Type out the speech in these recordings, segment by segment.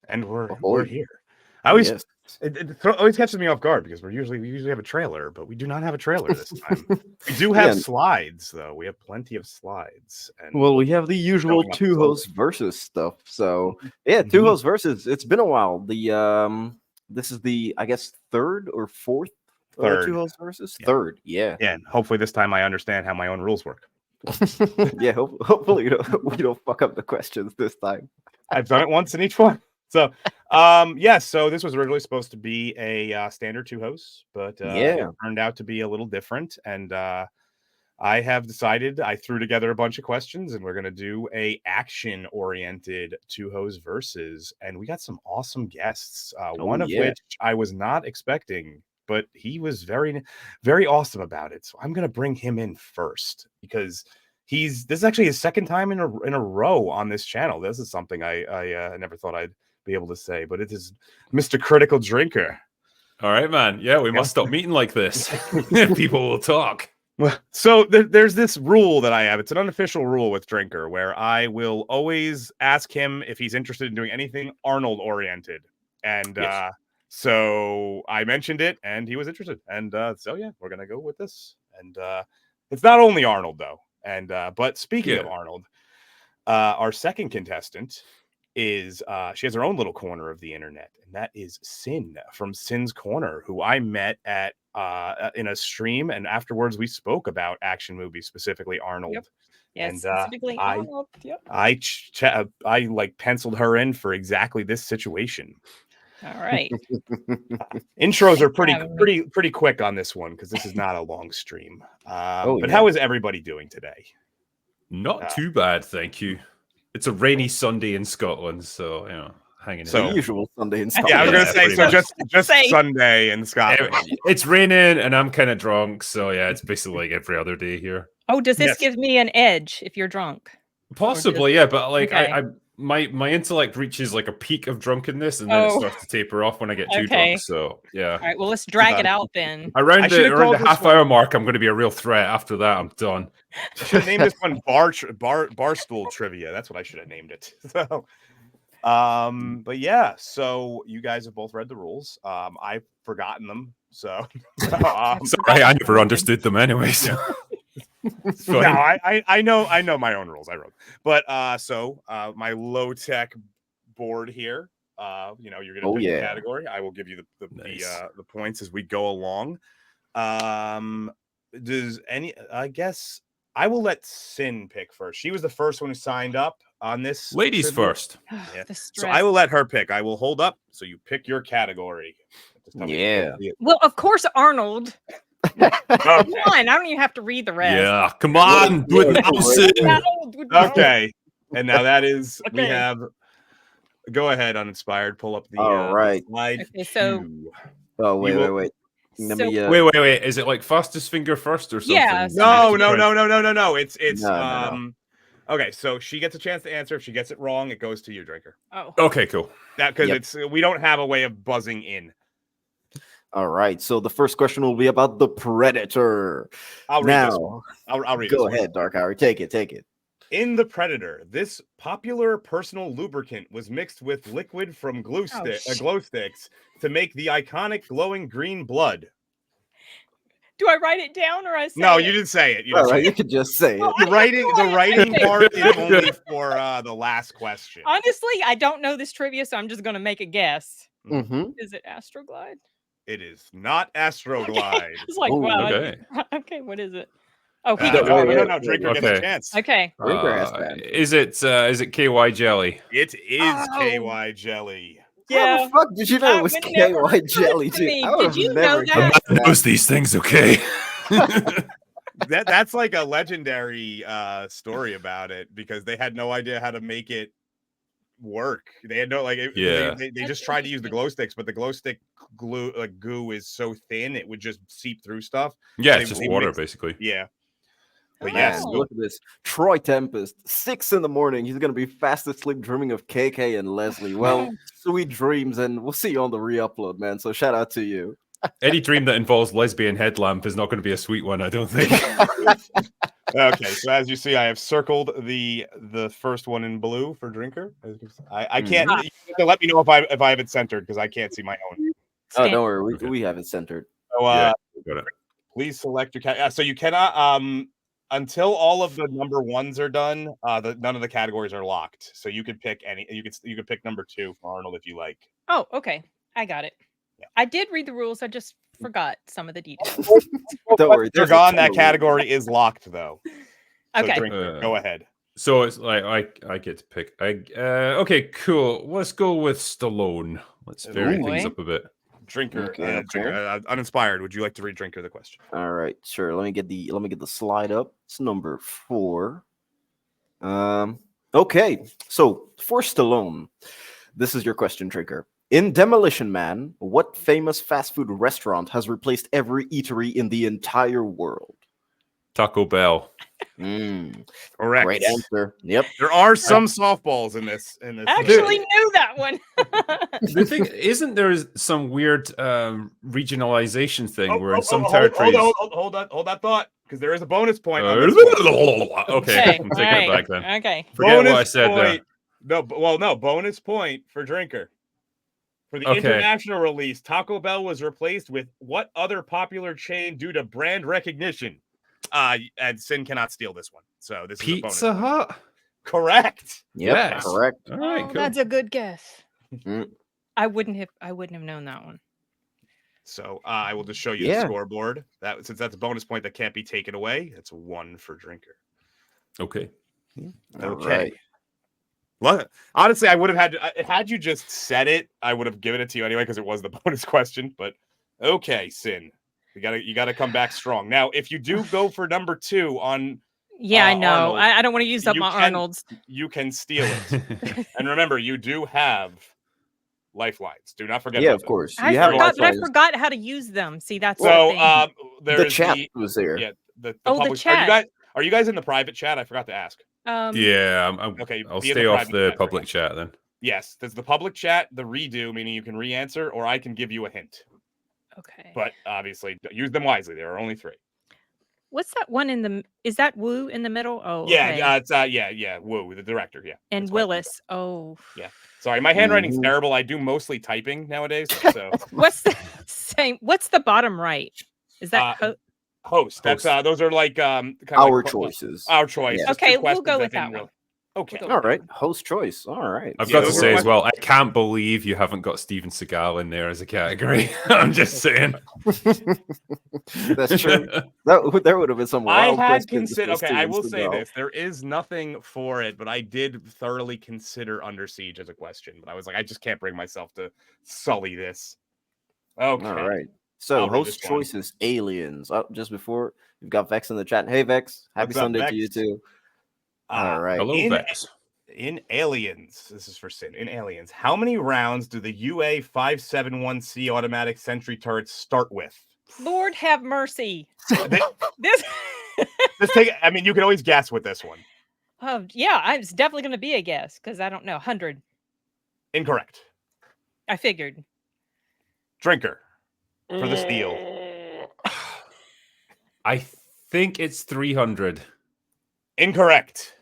And we're here. I always always catches me off guard because we usually have a trailer, but we do not have a trailer this time. We do have slides though. We have plenty of slides. And well, we have the usual TUHOS versus stuff. So yeah, TUHOS versus. It's been a while. This is the, I guess, third or fourth TUHOS versus. Third, yeah. Yeah, and hopefully this time I understand how my own rules work. Yeah, hopefully we don't fuck up the questions this time. I've done it once in each one. So, so this was originally supposed to be a standard TUHOS, but it turned out to be a little different. And I have decided, I threw together a bunch of questions, and we're going to do a action-oriented TUHOS versus. And we got some awesome guests, one of which I was not expecting, but he was very, very awesome about it. So I'm going to bring him in first because this is actually his second time in a row on this channel. This is something I never thought I'd be able to say, but it is Mr. Critical Drinker. All right, man. Yeah, we must stop meeting like this. People will talk. Well, so there's this rule that I have. It's an unofficial rule with Drinker where I will always ask him if he's interested in doing anything Arnold oriented. And so I mentioned it and he was interested. And so yeah, we're going to go with this. And it's not only Arnold though. And but speaking of Arnold, our second contestant is she has her own little corner of the internet, and that is Sin from Sin's Corner, who I met at in a stream, and afterwards we spoke about action movies, specifically Arnold. Yep. Yes, and specifically Arnold. Yep. I like penciled her in for exactly this situation. All right. Intros are pretty quick on this one because this is not a long stream. But how is everybody doing today? Not too bad, thank you. It's a rainy Sunday in Scotland, so hanging in. So usual Sunday in Scotland. Yeah, I was gonna say so. Just Sunday in Scotland. It's raining and I'm kind of drunk, so yeah, it's basically like every other day here. Oh, does this give me an edge if you're drunk? Possibly, yeah, but like my intellect reaches like a peak of drunkenness and then it starts to taper off when I get too drunk. So yeah. All right, well let's drag it out then. Around the half-hour mark, I'm going to be a real threat. After that, I'm done. I should have named this one Barstool Trivia. That's what I should have named it. So, but yeah, so you guys have both read the rules. I've forgotten them, so sorry, I never understood them anyway. So. No, I know my own rules. I wrote, but my low tech board here. You're gonna pick a category. I will give you the points as we go along. I guess I will let Sin pick first. She was the first one who signed up on this. Ladies first. Yeah. So I will let her pick. I will hold up. So you pick your category. Yeah. Well, of course, Arnold. Come on, I don't even have to read the rest. Yeah, come on, do it now, Sin. Okay, and now that is we have. Go ahead, Uninspired. Pull up the slide. Okay, so. Oh wait. Wait. Is it like fastest finger first or something? Yeah. No. It's okay. So she gets a chance to answer. If she gets it wrong, it goes to you, Drinker. Oh. Okay, cool. That because we don't have a way of buzzing in. All right, so the first question will be about the Predator. I'll read this one. I'll read. Go ahead, Dark Hour. Take it. In The Predator, this popular personal lubricant was mixed with liquid from glow sticks to make the iconic glowing green blood. Do I write it down or I say No, you didn't say it. You could just say it. The writing part is only for the last question. Honestly, I don't know this trivia, so I'm just going to make a guess. Mm-hmm. Is it Astroglide? It is not Astroglide. Okay. It's like, wow. Okay, what is it? Oh, no. Drinker gets a chance. Okay. Is it KY Jelly? It is KY Jelly. Yeah. How the fuck did you know it was KY Jelly, dude? Did you know that? A man knows these things, okay? That's like a legendary story about it because they had no idea how to make it work. They had no they just tried to use the glow sticks, but the glow stick goo is so thin it would just seep through stuff. Yeah, it's just water basically. Yeah. But yes, look at this. Troy Tempest, 6 a.m. He's gonna be fast asleep dreaming of KK and Leslie. Well, sweet dreams, and we'll see you on the re-upload, man. So shout out to you. Any dream that involves lesbian headlamp is not going to be a sweet one, I don't think. Okay, so as you see, I have circled the first one in blue for drinker. I can't. You have to let me know if I have it centered because I can't see my own. Oh, don't worry, we have it centered. So Yeah, got it. please select your so you cannot until all of the number ones are done. None of the categories are locked, so you could pick any. You could pick number 2 for Arnold if you like. Oh, okay, I got it. Yeah. I did read the rules. I just forgot some of the details. Don't worry, they're gone. That category is locked though. So okay, go ahead. So it's like I get to pick. Okay, cool. Let's go with Stallone. Let's vary things up a bit. Drinker, uninspired. Would you like to read Drinker the question? All right, sure. Let me get the slide up. It's number 4. Okay, so for Stallone, this is your question, Drinker. In Demolition Man, what famous fast food restaurant has replaced every eatery in the entire world? Taco Bell. Correct. Great answer. Yep. There are some softballs in this. I actually knew that one. The thing isn't there some weird regionalization thing where in some territories. Hold that thought, because there is a bonus point. Okay, I'm taking it back then. Okay. Forget what I said there. No, bonus point for Drinker. For the international release, Taco Bell was replaced with what other popular chain due to brand recognition? And Sin cannot steal this one. So this is Pizza Hut. Correct. Yes. Correct. All right, cool. That's a good guess. I wouldn't have known that one. So I will just show you the scoreboard. Since that's a bonus point that can't be taken away, it's 1 for Drinker. Okay. Okay. Well, honestly, I would have had you just said it, I would have given it to you anyway because it was the bonus question. But okay, Sin, you gotta come back strong. Now, if you do go for number 2 on, I know Arnold, I don't want to use up my Arnold's. You can steal it, and remember, you do have lifelines. Do not forget. Yeah, of course. I forgot how to use them. See, that's the thing. The chat was there. Yeah, the public chat. Are you guys in the private chat? I forgot to ask. Yeah, okay. I'll stay off the public chat then. Yes, there's the public chat, the redo, meaning you can re-answer, or I can give you a hint. Okay. But obviously, use them wisely. There are only 3. What's that one is that Wu in the middle? Oh, yeah, okay. It's Wu, the director. Yeah, and Willis. Oh, yeah. Sorry, my handwriting's terrible. I do mostly typing nowadays. So what's the bottom right? Is that host? That's those are like kind of our choices. Our choice. Yeah. Okay, we'll go with that one. Okay. All right. Host choice. All right. I've got to say as well, I can't believe you haven't got Steven Seagal in there as a category. I'm just saying. That's true. There would have been some wild I had considered. Okay, I will say this. There is nothing for it, but I did thoroughly consider Under Siege as a question. But I was like, I just can't bring myself to sully this. Okay. All right. So host choices, aliens. Just before, we've got Vex in the chat. Hey, Vex. Happy Sunday to you too. All right. Hello, Vex. In Aliens, this is for Sin. In Aliens, how many rounds do the UA-571C automatic sentry turrets start with? Lord have mercy. This I mean, you can always guess with this one. Oh, yeah, it's definitely going to be a guess because I don't know. 100. Incorrect. I figured. Drinker for the steal. I think it's 300. Incorrect.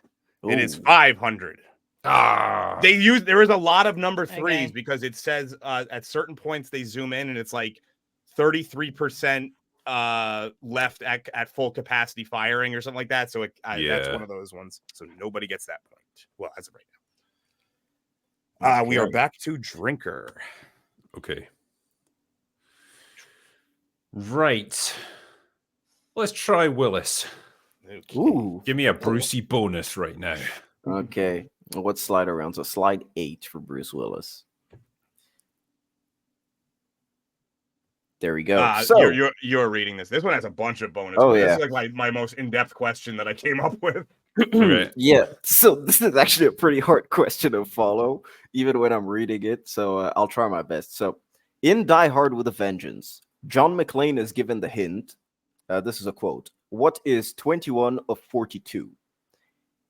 Ooh. It is 500. There is a lot of number 3s because it says at certain points they zoom in and it's like 33% left at full capacity firing or something like that. So that's one of those ones. So nobody gets that point. Well, as of right now. We are back to Drinker. Okay. Right. Let's try Willis. Okay. Ooh. Give me a Brucey bonus right now. Okay. What slide around? So slide 8 for Bruce Willis. There we go. So you're reading this. This one has a bunch of bonus. Oh, This yeah. is like my most in-depth question that I came up with. Okay. Yeah. So this is actually a pretty hard question to follow, even when I'm reading it. So I'll try my best. So in Die Hard with a Vengeance, John McClane is given the hint. This is a quote. What is 21 of 42?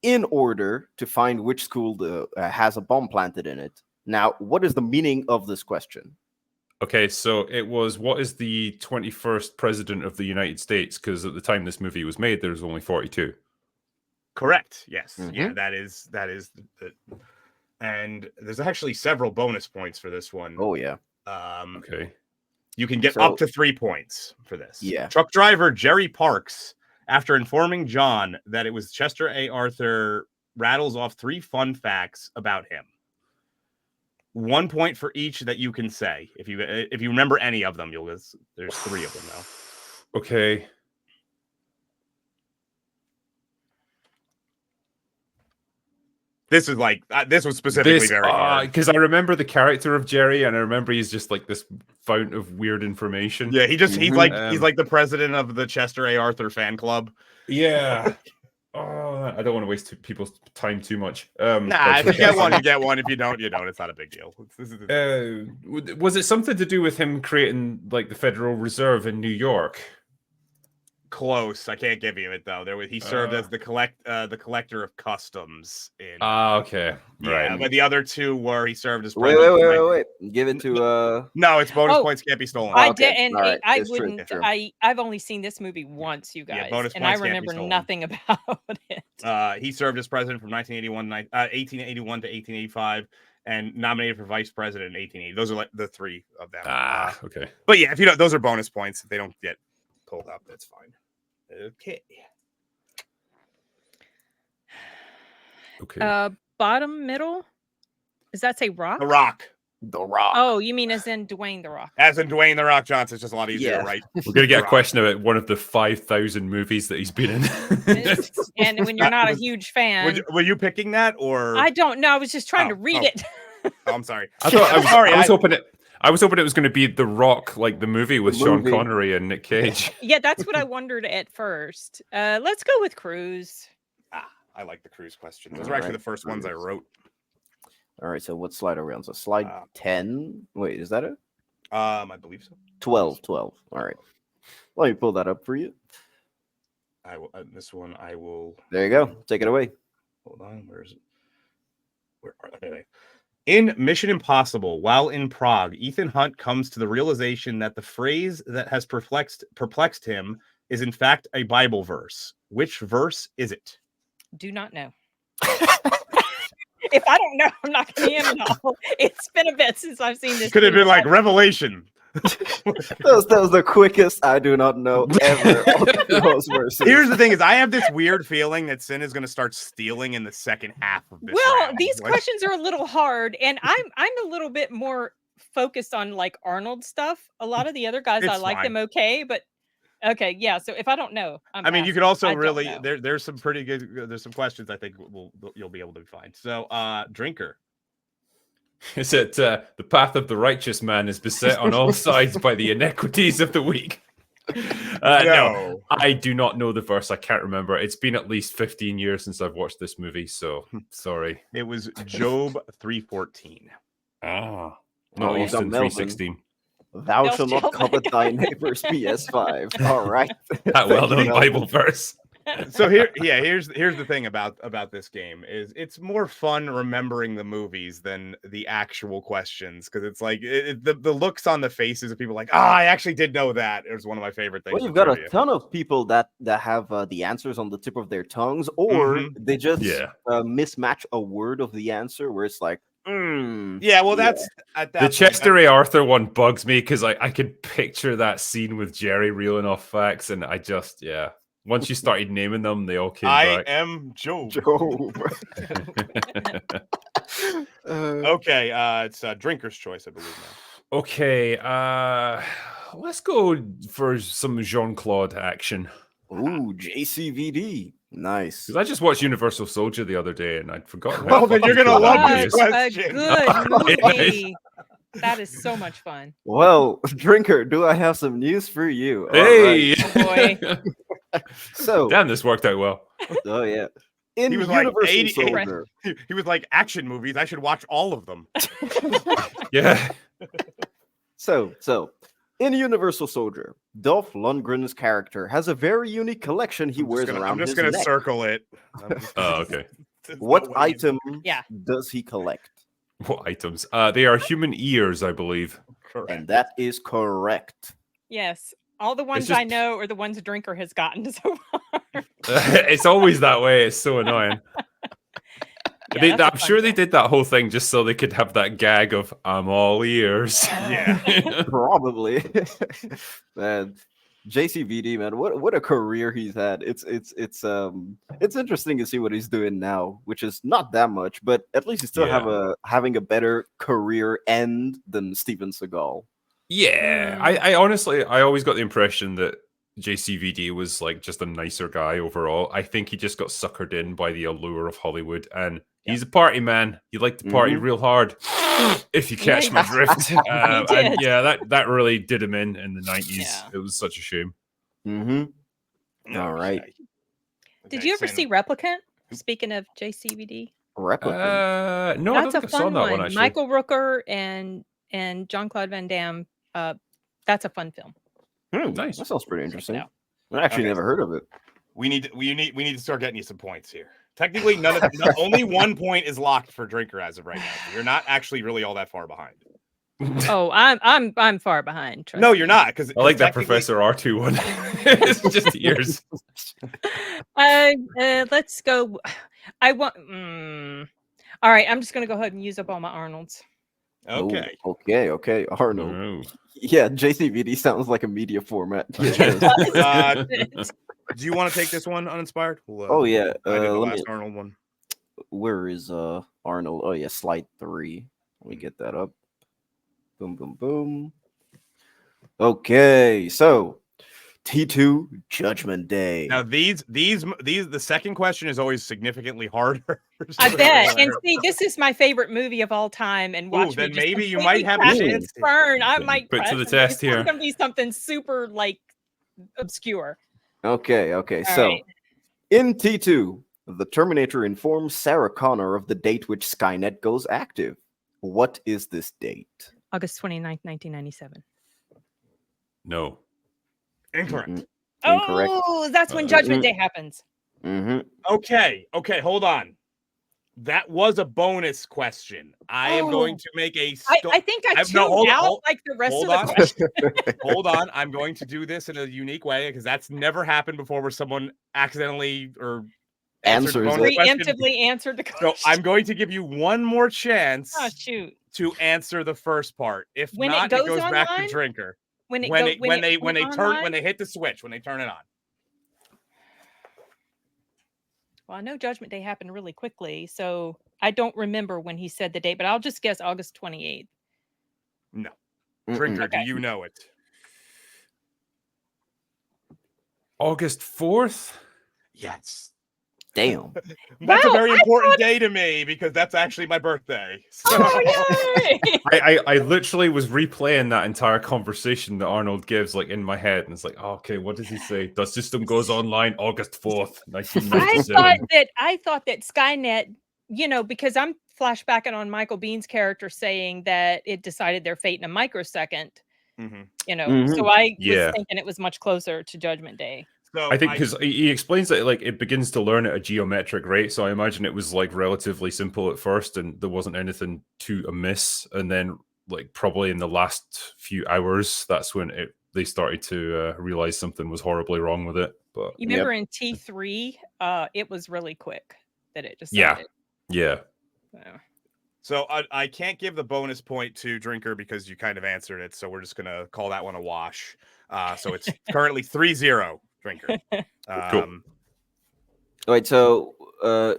In order to find which school has a bomb planted in it. Now, what is the meaning of this question? Okay, so it was, what is the 21st president of the United States? Because at the time this movie was made, there was only 42. Correct. Yes. Yeah, that is and there's actually several bonus points for this one. Oh yeah. Okay. You can get up to 3 points for this. Yeah. Truck driver Jerry Parks, after informing John that it was Chester A. Arthur, rattles off 3 fun facts about him. 1 point for each that you can say. If you remember any of them, there's 3 of them though. Okay. This is like this was specifically very hard because I remember the character of Jerry, and I remember he's just like this fount of weird information. Yeah, he's like the president of the Chester A. Arthur fan club. Yeah. I don't want to waste people's time too much. If you get one, you get one. If you don't, you don't. It's not a big deal. Was it something to do with him creating like the Federal Reserve in New York? Close. I can't give you it though. He served as the collector of customs in. Okay. Yeah, right. But the other 2 were he served as president. Wait. Give it to No, it's bonus points can't be stolen. I did, and right. I wouldn't. True. I've only seen this movie once, you guys, and I remember nothing about it. He served as president from 1881 to 1885. And nominated for vice president in 1880. Those are like the 3 of them. Okay. But yeah, if you know, those are bonus points. If they don't get pulled up, that's fine. Okay. Bottom, middle? Does that say Rock? The Rock. The Rock. Oh, you mean as in Dwayne The Rock? As in Dwayne The Rock Johnson. It's just a lot easier, right? We're going to get a question about one of the 5,000 movies that he's been in. And when you're not a huge fan. Were you picking that, or? I don't know. I was just trying to read it. Oh, I'm sorry. I was hoping it was going to be The Rock, like the movie with Sean Connery and Nick Cage. Yeah, that's what I wondered at first. Let's go with Cruise. I like the Cruise question. Those are actually the first ones I wrote. All right, so what slide are we on? So slide 10. Wait, is that it? I believe so. 12. All right. Let me pull that up for you. I will. This one I will. There you go. Take it away. Hold on. Where is it? Where are they? In Mission Impossible, while in Prague, Ethan Hunt comes to the realization that the phrase that has perplexed him is in fact a Bible verse. Which verse is it? Do not know. If I don't know, I'm not going to be in it all. It's been a bit since I've seen this. Could have been like Revelation. that was the quickest I do not know ever. Here's the thing: is I have this weird feeling that Sin is going to start stealing in the second half of this. Well, round. These questions are a little hard, and I'm a little bit more focused on like Arnold stuff. A lot them okay, but okay, yeah. So if I don't know, you could also really there's some pretty good. There's some questions I think you'll be able to find. So, Drinker. Is it the path of the righteous man is beset on all sides by the iniquities of the weak? No, I do not know the verse. I can't remember. It's been at least 15 years since I've watched this movie, so sorry. It was Job 3:14. Not Austin 3:16. Thou shalt not covet thy neighbor's PS5. All right, that well-known Bible verse. So here's the thing about this game is it's more fun remembering the movies than the actual questions, because it's like the looks on the faces of people like, I actually did know that. It was one of my favorite things. Well, you've got a ton of people that have the answers on the tip of their tongues, or they just mismatch a word of the answer where it's like, that's at that the Chester A. Arthur one bugs me because I could picture that scene with Jerry reeling off facts, and I just once you started naming them, they all came back. I am Job. Okay, it's Drinker's choice, I believe now. Okay, let's go for some Jean-Claude action. Ooh, JCVD. Nice. Because I just watched Universal Soldier the other day, and I'd forgotten. Well, then you're gonna love this question. A good movie. That is so much fun. Well, Drinker, do I have some news for you? Hey, right. Oh, boy. So damn, this worked out well. Oh yeah. In he was Universal Soldier. He was like, action movies, I should watch all of them. Yeah. So in Universal Soldier, Dolph Lundgren's character has a very unique collection he wears around his neck. I'm just gonna circle it. Okay. What item does he collect? What items? They are human ears, I believe. Correct. And that is correct. Yes. All the ones I know are the ones Drinker has gotten so far. It's always that way. It's so annoying. Yeah, I'm sure they did that whole thing just so they could have that gag of "I'm all ears." Yeah, probably. Man, JCVD, man, what a career he's had. It's interesting to see what he's doing now, which is not that much, but at least he's still having a better career end than Steven Seagal. Yeah, I honestly, I always got the impression that JCVD was like just a nicer guy overall. I think he just got suckered in by the allure of Hollywood, and he's a party man. He liked to party real hard, if you catch my drift. And yeah, that really did him in the 90s. Yeah. It was such a shame. All right. Did you ever see Replicant? Speaking of JCVD, Replicant. No, that's I don't think a fun I saw that one actually. Michael Rooker and Jean-Claude Van Damme. That's a fun film. Nice. That sounds pretty interesting. I actually never heard of it. We need to start getting you some points here. Technically, only 1 point is locked for Drinker as of right now. So you're not actually really all that far behind. Oh, I'm far behind. No, you're not, because I like that Professor R2 one. It's just ears. Let's go. I want. All right, I'm just gonna go ahead and use up all my Arnolds. Okay. Okay. Arnold. Oh. Yeah, JCVD sounds like a media format. Do you want to take this one uninspired? Oh yeah. I did the last Arnold one. Where is Arnold? Oh yeah, slide 3. Let me get that up. Boom, boom, boom. Okay, so T2 Judgment Day. Now these the second question is always significantly harder. I bet. And see, this is my favorite movie of all time. And watch then me maybe you might have a chance. Burn. I might put to the test here. It's gonna be something super like obscure. Okay. All So right. in T2, the Terminator informs Sarah Connor of the date which Skynet goes active. What is this date? August 29th, 1997. No. Incorrect. Incorrect. Oh, that's when Judgment Day happens. Okay, hold on. That was a bonus question. I am going to make a. I think I tuned out like the rest of the question. Hold on. I'm going to do this in a unique way because that's never happened before where someone accidentally or preemptively answered the question. So I'm going to give you one more chance to answer the first part. If when not, it goes back to Drinker. When they hit the switch, when they turn it on. Well, I know Judgment Day happened really quickly, so I don't remember when he said the date, but I'll just guess August 28th. No. Drinker, do you know it? August 4th? Yes. Damn. That's a very important day to me because that's actually my birthday. So. I literally was replaying that entire conversation that Arnold gives like in my head, and it's like, okay, what does he say? The system goes online August 4th, 1997. I thought that Skynet, because I'm flashbacking on Michael Bihn's character saying that it decided their fate in a microsecond. So I was thinking it was much closer to Judgment Day. So I think because he explains that like it begins to learn at a geometric rate, so I imagine it was like relatively simple at first, and there wasn't anything too amiss. And then, like probably in the last few hours, that's when they started to realize something was horribly wrong with it. But you remember in T3, it was really quick that it just yeah. So I can't give the bonus point to Drinker because you kind of answered it, so we're just gonna call that one a wash. So it's currently 3-0. Drinker. Cool. Wait, so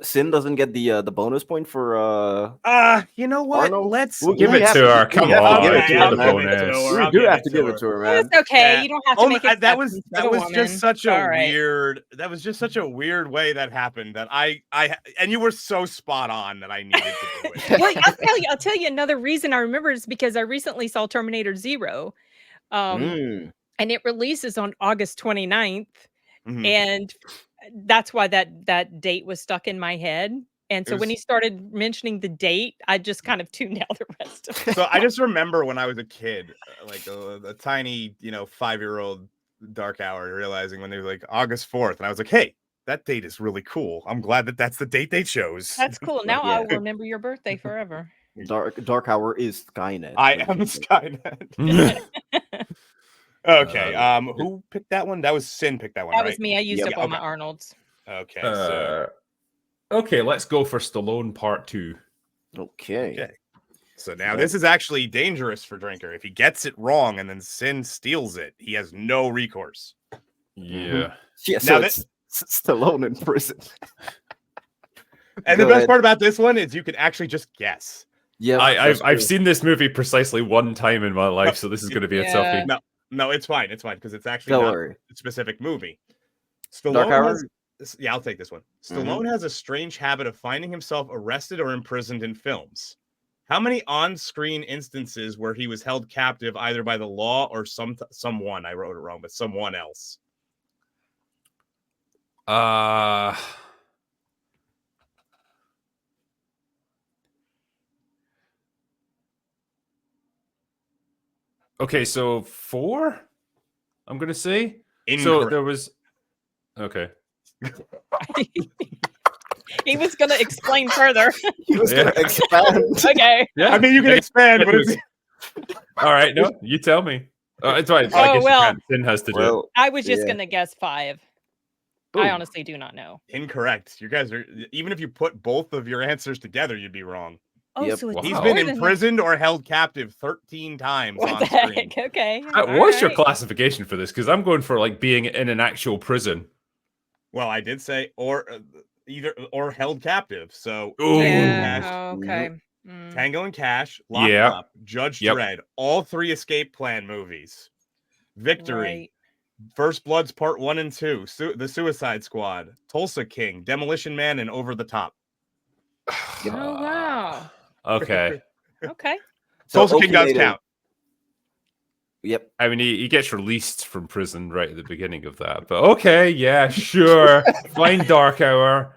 Sin doesn't get the bonus point for you know what? Arnold? Let's give it to her. Come on, give it to her, man. We do have to give it to her, man. It's okay. You don't have to make it. That was just such a weird. That was just such a weird way that happened. That and you were so spot on that I needed to do it. Well, I'll tell you another reason I remember is because I recently saw Terminator 0. And it releases on August 29th. And that's why that date was stuck in my head. And so when he started mentioning the date, I just kind of tuned out the rest of it. So I just remember when I was a kid, like a tiny, 5-year-old dark hour, realizing when they were like August 4th. And I was like, hey, that date is really cool. I'm glad that's the date they chose. That's cool. Now I will remember your birthday forever. Dark Hour is Skynet. I am Skynet. Okay. Who picked that one? That was Sin picked that one, That right? was me. I used up all my Arnolds. Okay. So. Okay, let's go for Stallone Part 2. Okay. So now this is actually dangerous for Drinker. If he gets it wrong and then Sin steals it, he has no recourse. Yeah. Yeah, so it's Stallone in prison. And the best part about this one is you can actually just guess. Yeah, I've seen this movie precisely one time in my life, so this is going to be a toughie. No, it's fine. It's fine because it's actually not a specific movie. Stallone has, I'll take this one. Stallone has a strange habit of finding himself arrested or imprisoned in films. How many on-screen instances where he was held captive either by the law or someone? I wrote it wrong, but someone else. Okay, so 4? I'm gonna say. Incorrect. So there was. Okay. He was going to explain further. He was going to expand. Okay. Yeah. I mean, you can expand, but it's... All right. No, you tell me. It's fine. Sin has to do it. I was just going to guess 5. Ooh. I honestly do not know. Incorrect. You guys are... Even if you put both of your answers together, you'd be wrong. Oh, so it's he's been imprisoned or held captive 13 times on screen. Okay. What's your classification for this? Because I'm going for like being in an actual prison. Well, I did say either held captive. So okay. Tango and Cash, Locked Up, Judge Dredd, all 3 Escape Plan movies. Victory, First Bloods Part 1 and 2, The Suicide Squad, Tulsa King, Demolition Man, and Over the Top. Oh wow. Okay. Okay. Tulsa King does count. Yep. I mean, he gets released from prison right at the beginning of that. But okay, yeah, sure. Fine, Dark Hour.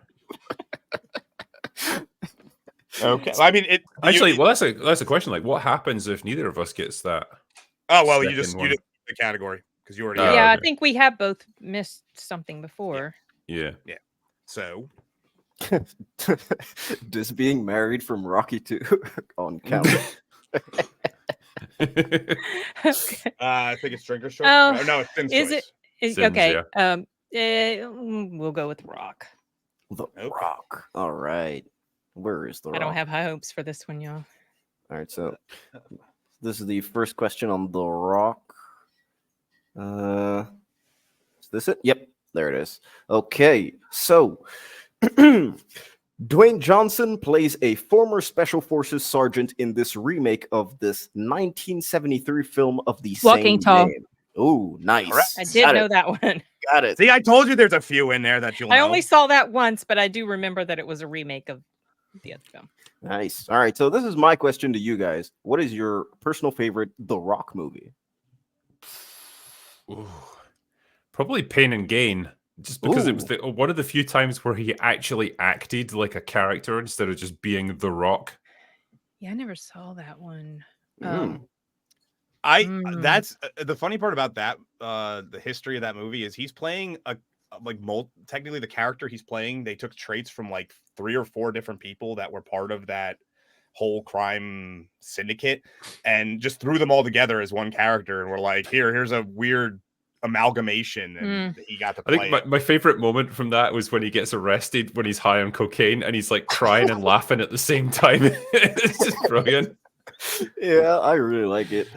Okay. I mean, that's a question. Like, what happens if neither of us gets that? Oh well, you did the category because you already. I think we have both missed something before. Yeah. So. Does being married from Rocky 2 on count? Okay. I think it's Drinker's choice. No, it's Sin's choice. Is it? Okay. Yeah. We'll go with Rock. The Rock. All right. Where is the Rock? I don't have high hopes for this one, y'all. All right. So this is the first question on the Rock. Is this it? Yep. There it is. Okay. So. Dwayne Johnson plays a former Special Forces sergeant in this remake of this 1973 film of the Walking same Tall. name. Oh, nice. Correct. I did know that one. Got it. See, I told you there's a few in there that you'll know. I only saw that once, but I do remember that it was a remake of the other film. Nice. All right, so this is my question to you guys. What is your personal favorite The Rock movie? Ooh. Probably Pain and Gain. Just because it was one of the few times where he actually acted like a character instead of just being The Rock. Yeah, I never saw that one. That's the funny part about that. The history of that movie is he's playing technically the character he's playing. They took traits from like 3 or 4 different people that were part of that whole crime syndicate and just threw them all together as one character. And we're like, here's a weird amalgamation, and he got to play. I think my favorite moment from that was when he gets arrested when he's high on cocaine and he's like crying and laughing at the same time. It's just brilliant. Yeah, I really like it.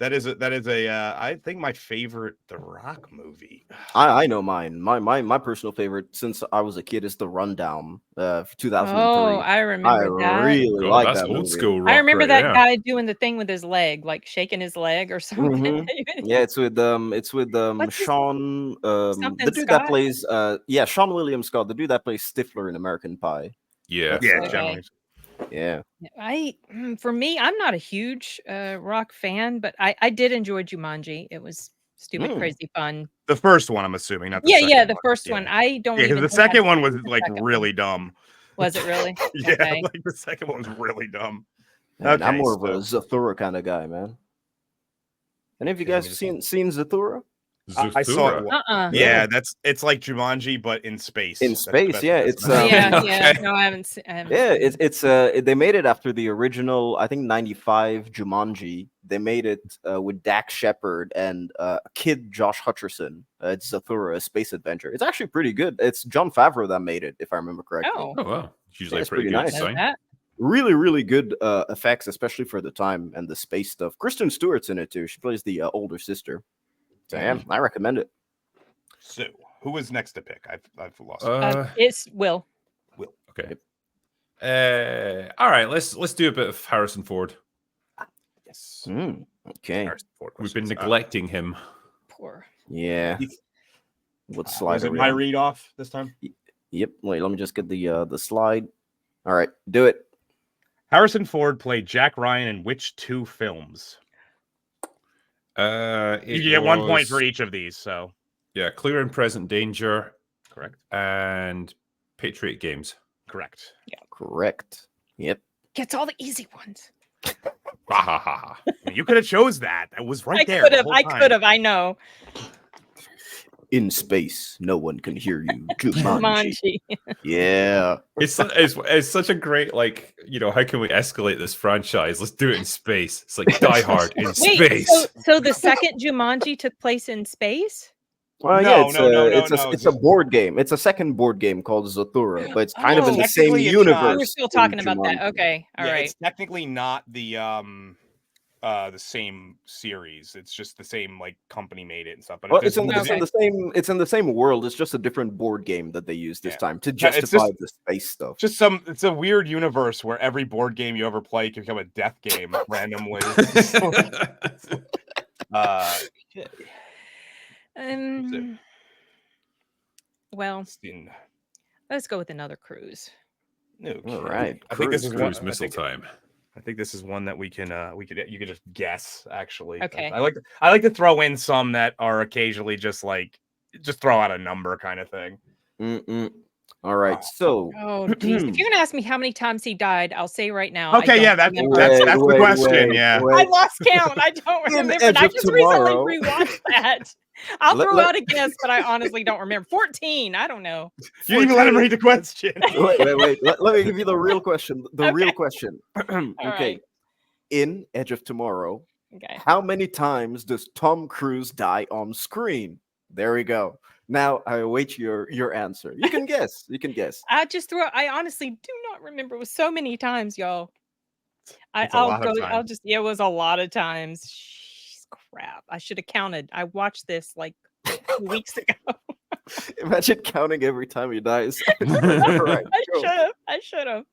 That is a I think my favorite The Rock movie. I know mine. My personal favorite since I was a kid is The Rundown, 2003. Oh, I remember that. I really like that's that old movie. school Rock. I remember that guy doing the thing with his leg, like shaking his leg or something. Yeah, it's with Sean, the dude that plays Sean William Scott, the dude that plays Stifler in American Pie. Yeah. Okay. Yeah. For me, I'm not a huge Rock fan, but I did enjoy Jumanji. It was stupid, crazy fun. The first one, I'm assuming, not the second one. The first one. I don't. Yeah, because the second one was like really dumb. Was it really? Yeah, like the second one was really dumb. Man, I'm more of a Zathura kind of guy, man. Any of you guys seen Zathura? I saw it. Yeah, it's like Jumanji, but in space. In space, yeah. It's yeah. No, I haven't seen. Yeah, it's they made it after the original, I think '95 Jumanji. They made it with Dax Shepard and kid Josh Hutcherson. It's Zathura, a space adventure. It's actually pretty good. It's Jon Favreau that made it, if I remember correctly. Oh wow, it's usually it's pretty good nice. sign. Really, really good effects, especially for the time and the space stuff. Kristen Stewart's in it too. She plays the older sister. So yeah, I recommend it. So, who was next to pick? I've lost. It's Will. Will. Okay. All right. Let's do a bit of Harrison Ford. Yes. Okay. Harrison Ford We've been neglecting him. Poor. Yeah. What slide? Was it my read off this time? Yep. Wait, let me just get the slide. All right, do it. Harrison Ford played Jack Ryan in which 2 films? You get 1 point for each of these. So yeah, Clear and Present Danger, correct, and Patriot Games, correct. Yeah, correct. Yep, gets all the easy ones. You could have chose that. That was right there. I could have. I know. In space, no one can hear you. Jumanji. Yeah. It's such a great, like, how can we escalate this franchise? Let's do it in space. It's like Die Hard in space. So the second Jumanji took place in space? Well, it's a board game. It's a second board game called Zathura, but it's kind of in the same universe. We're still talking about that. Okay. All right. It's technically not the same series. It's just the same company made it and stuff. But it's in the same world. It's just a different board game that they use this time to justify the space stuff. It's a weird universe where every board game you ever play can become a death game randomly. Well, let's go with another cruise. Okay. All right. I think this is cruise missile time. I think this is one that you could just guess, actually. Okay. I like to throw in some that are occasionally just throw out a number kind of thing. All right. So geez. If you're gonna ask me how many times he died, I'll say right now. Okay, that's the question. I lost count. I don't remember. I just recently rewatched that. I'll throw out a guess, but I honestly don't remember. 14. I don't know. You didn't even let him read the question. Wait. Let me give you the real question. Real question. Okay. Right. In Edge of Tomorrow, how many times does Tom Cruise die on screen? There we go. Now I await your answer. You can guess. I honestly do not remember. It was so many times, y'all. It was a lot of times. Jeez, crap. I should have counted. I watched this 2 weeks ago. Imagine counting every time he dies. Right, I should have.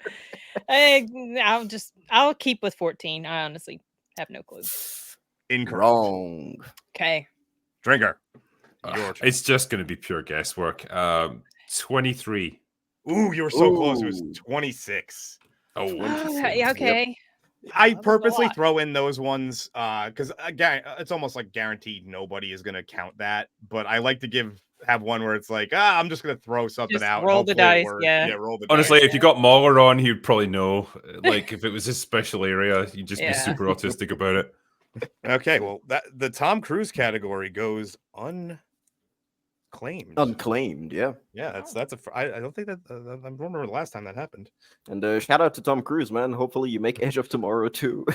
I'll keep with 14. I honestly have no clue. Incorrect. Wrong. Okay. Drinker. It's just going to be pure guesswork. 23. Ooh, you were so close. It was 26. Oh, okay. Yep. I purposely throw in those ones because again, it's almost like guaranteed nobody is going to count that. But I like to have one where it's like, I'm just going to throw something out. Roll the dice. Yeah, roll the Honestly, dice. If you got Mahler on, he'd probably know. If it was his special area, you'd just be super autistic about it. Okay, well, the Tom Cruise category goes unclaimed, yeah. I don't think that I remember the last time that happened. And shout out to Tom Cruise, man. Hopefully you make Edge of Tomorrow too.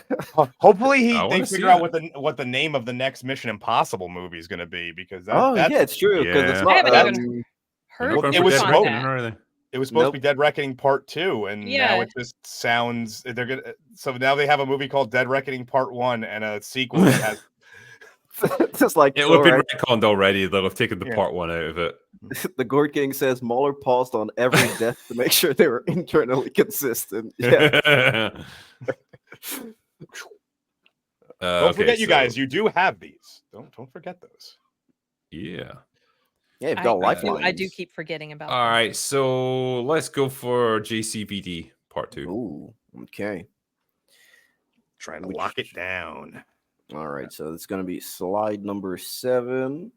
Hopefully they figure out what the name of the next Mission Impossible movie is going to be, because it's true, because it's not. I haven't even heard it was supposed to be Dead Reckoning Part 2, and now it just sounds so now they have a movie called Dead Reckoning Part 1 and a sequel that has just like it would have been retconned already. They'll have taken the part 1 out of it. The Gourd King says Mahler paused on every death to make sure they were internally consistent. Yeah. Don't forget, you guys. You do have these. Don't forget those. Yeah. Yeah, you've got lifelines. I do keep forgetting about. All right, so let's go for JCVD Part 2. Ooh, okay. Trying to lock it down. All right, so it's going to be slide number 7.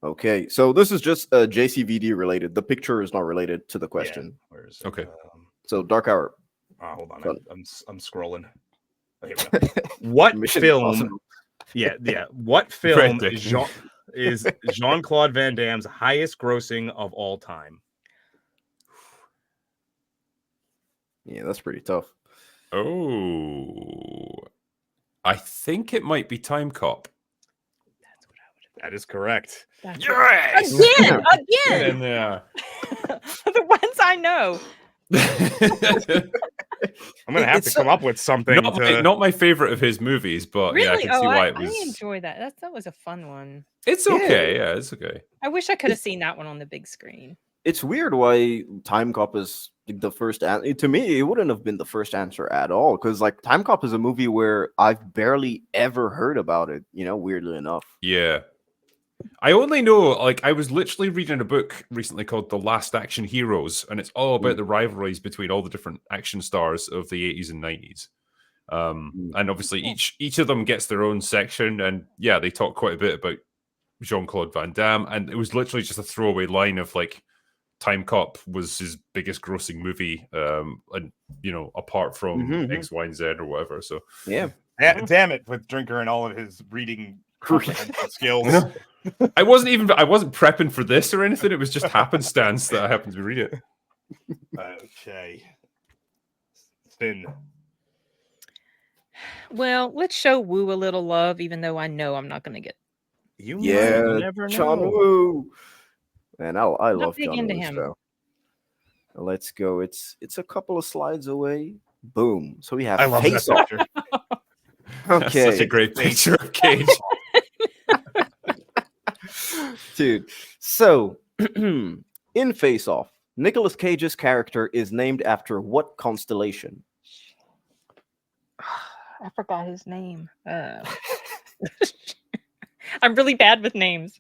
Okay, so this is just JCVD related. The picture is not related to the question. Yeah. Where is it? Okay. So Dark Hour. Hold on, I'm scrolling. Oh, here we go. What film? Yeah. What film is is Jean-Claude Van Damme's highest grossing of all time? Yeah, that's pretty tough. Oh, I think it might be Time Cop. That's what I would That is correct. Yes! Again. Get in there. The ones I know. I'm gonna have to come up with something. Not my favorite of his movies, but yeah, I Really? can see why it I was. enjoy that. That was a fun one. It's okay. Yeah, it's okay. I wish I could have seen that one on the big screen. It's weird why Time Cop is the first answer. To me, it wouldn't have been the first answer at all, because like Time Cop is a movie where I've barely ever heard about it, weirdly enough. Yeah. I only know, like, I was literally reading a book recently called The Last Action Heroes, and it's all about the rivalries between all the different action stars of the 80s and 90s. And obviously each of them gets their own section, and yeah, they talk quite a bit about Jean-Claude Van Damme, and it was literally just a throwaway line of like, Time Cop was his biggest grossing movie, and apart from X, Y, and Z or whatever. So yeah, damn it, with Drinker and all of his reading skills. I wasn't prepping for this or anything. It was just happenstance that I happened to read it. Okay, Spin. Well, let's show Woo a little love, even though I know I'm not going to get. You never John know. Woo. Man, I love John Woo. So let's go. It's a couple of slides away. Boom. So we have Face Off. Okay, that's such a great picture of Cage. Dude, so in Face Off, Nicolas Cage's character is named after what constellation? I forgot his name. I'm really bad with names.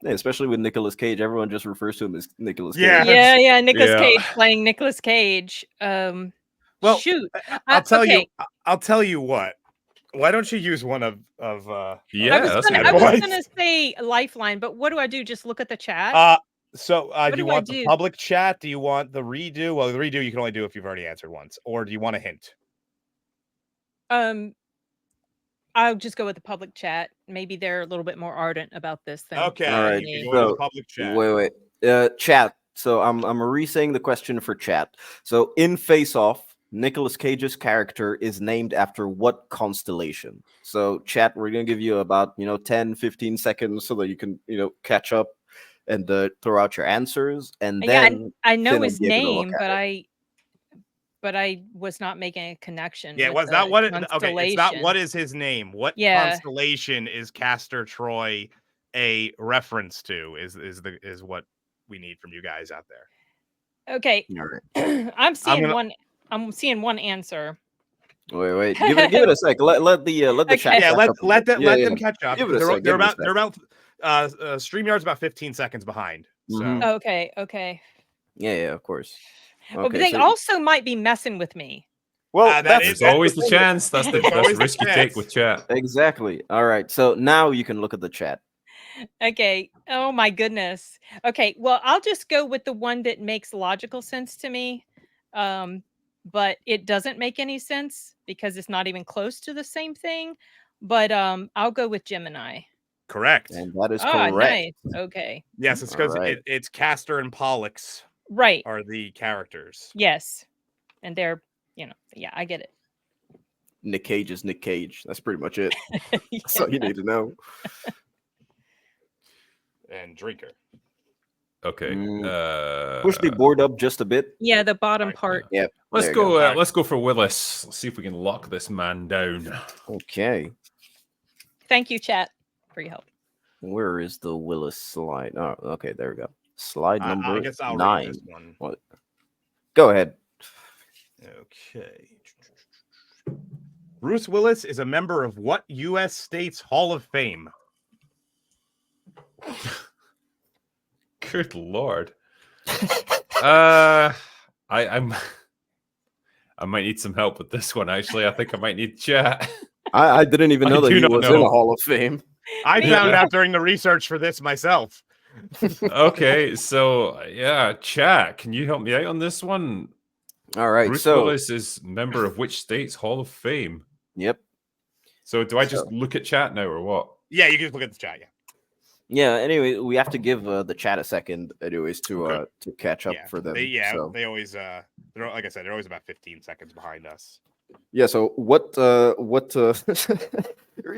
Yeah, especially with Nicolas Cage, everyone just refers to him as Nicolas Cage. Yeah. Nicolas Cage playing Nicolas Cage. Well, shoot, I'll tell you. I'll tell you what. Why don't you use one of yeah, I was gonna say Lifeline, but what do I do? Just look at the chat? Do you want the public chat? Do you want the redo? Well, the redo you can only do if you've already answered once. Or do you want a hint? I'll just go with the public chat. Maybe they're a little bit more ardent about this thing. Okay, all right. You can go to the public chat. Wait. Chat. So I'm re-saying the question for chat. So in Face Off, Nicolas Cage's character is named after what constellation? So chat, we're going to give you about, 10, 15 seconds so that you can, catch up and throw out your answers. And then I know his name, but I was not making a connection. Yeah, was that what it, okay, it's not what is his name. What constellation is Castor Troy a reference to is what we need from you guys out there. Okay. I'm seeing one answer. Wait. Give it a sec. Let the chat. Yeah, let them catch up. Give it a sec. They're about StreamYard's about 15 seconds behind. So Okay. Yeah, of course. Okay, but they also might be messing with me. Well, that's always the chance. That's the risk you take with chat. Exactly. All right. So now you can look at the chat. Okay. Oh my goodness. Okay. Well, I'll just go with the one that makes logical sense to me. But it doesn't make any sense because it's not even close to the same thing. But I'll go with Gemini. Correct. And that is correct. Nice. Okay. Yes, it's because it's Castor and Pollux. Right. Are the characters. Yes. And they're, I get it. Nick Cage is Nick Cage. That's pretty much it. That's all you need to know. And Drinker. Okay. Push the board up just a bit. Yeah, the bottom part. Yep. Let's go. Let's go for Willis. Let's see if we can lock this man down. Okay. Thank you, chat, for your help. Where is the Willis slide? Oh, okay. There we go. Slide number I guess I'll 9. read this one. What? Go ahead. Okay. Bruce Willis is a member of what U.S. State's Hall of Fame? Good Lord. I might need some help with this one, actually. I think I might need chat. I didn't even know that he was in a Hall of Fame. I found out during the research for this myself. Okay, so yeah, chat, can you help me out on this one? All right. Bruce Willis is member of which state's Hall of Fame? Yep. So do I just look at chat now or what? Yeah, you can just look at the chat. Yeah. Yeah. Anyway, we have to give the chat a second, anyways, to catch up for them. They always they're, like I said, they're always about 15 seconds behind us. Yeah. So what?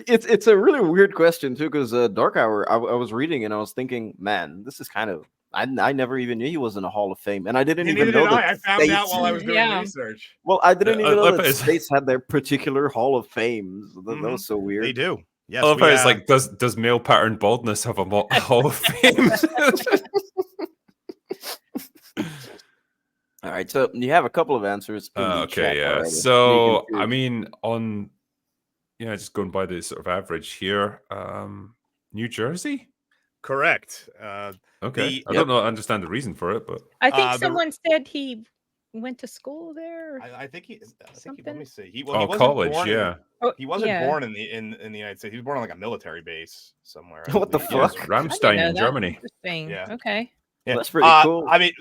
It's a really weird question too, because Dark Hour. I was reading and I was thinking, man, this is kind of. I never even knew he was in a Hall of Fame, and I didn't even know that. I found out while I was doing research. Well, I didn't even know that states had their particular Hall of Fames. That was so weird. They do. Yes, it's like, does male pattern baldness have a Hall of Fame? All right, so you have a couple of answers. Okay, yeah. So I mean, just going by the sort of average here, New Jersey. Correct. Okay. I don't know. I understand the reason for it, but I think someone said he went to school there. I think he. Let me see. He college. Yeah. He wasn't born in the United States. He was born on like a military base somewhere. What the fuck? Ramstein in Germany. Interesting. Yeah. Okay. Yeah. That's pretty cool. I mean,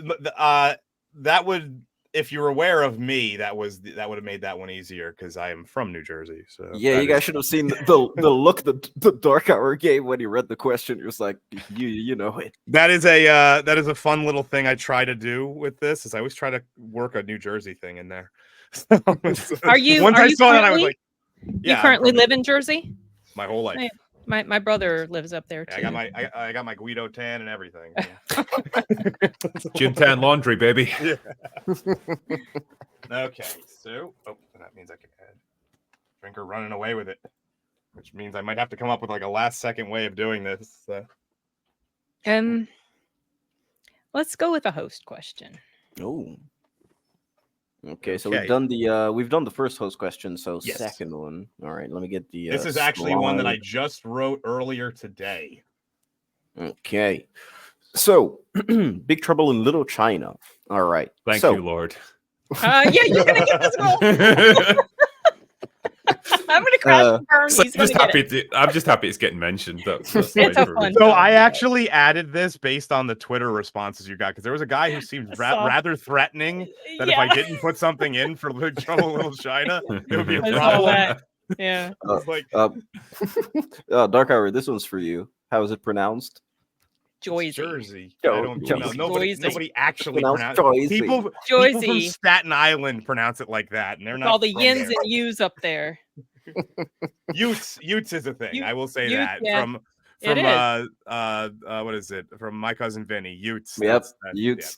that would. If you're aware of me, that would have made that one easier because I am from New Jersey. So yeah, you guys should have seen the look the Dark Hour gave when he read the question. It was like, you know it. That is a fun little thing I try to do with this. Is I always try to work a New Jersey thing in there. Are you? Once I saw that, I was like, yeah. You currently live in Jersey? My whole life. My brother lives up there too. I got my Guido tan and everything. Gym tan laundry, baby. Yeah. Okay, so that means I can add Drinker running away with it, which means I might have to come up with like a last second way of doing this. Let's go with a host question. Oh. Okay, so we've done the first host question. So yes. Second one. All right, let me get the. This is actually one that I just wrote earlier today. Okay, so Big Trouble in Little China. All right, thank you, Lord. Yeah, you're gonna get this one. I'm gonna crash and burn. I'm just happy it's getting mentioned. That's it's a fun. So I actually added this based on the Twitter responses you got because there was a guy who seemed rather threatening that if I didn't put something in for Big Trouble in Little China, it would be a problem. Yeah. Dark Hour, this one's for you. How is it pronounced? Jersey. I don't know. Nobody actually pronounces it. People from Staten Island pronounce it like that, and they're not all the yins and yous up there. Utes is a thing. I will say that from what is it? From My Cousin Vinny. Utes. Yep. Utes.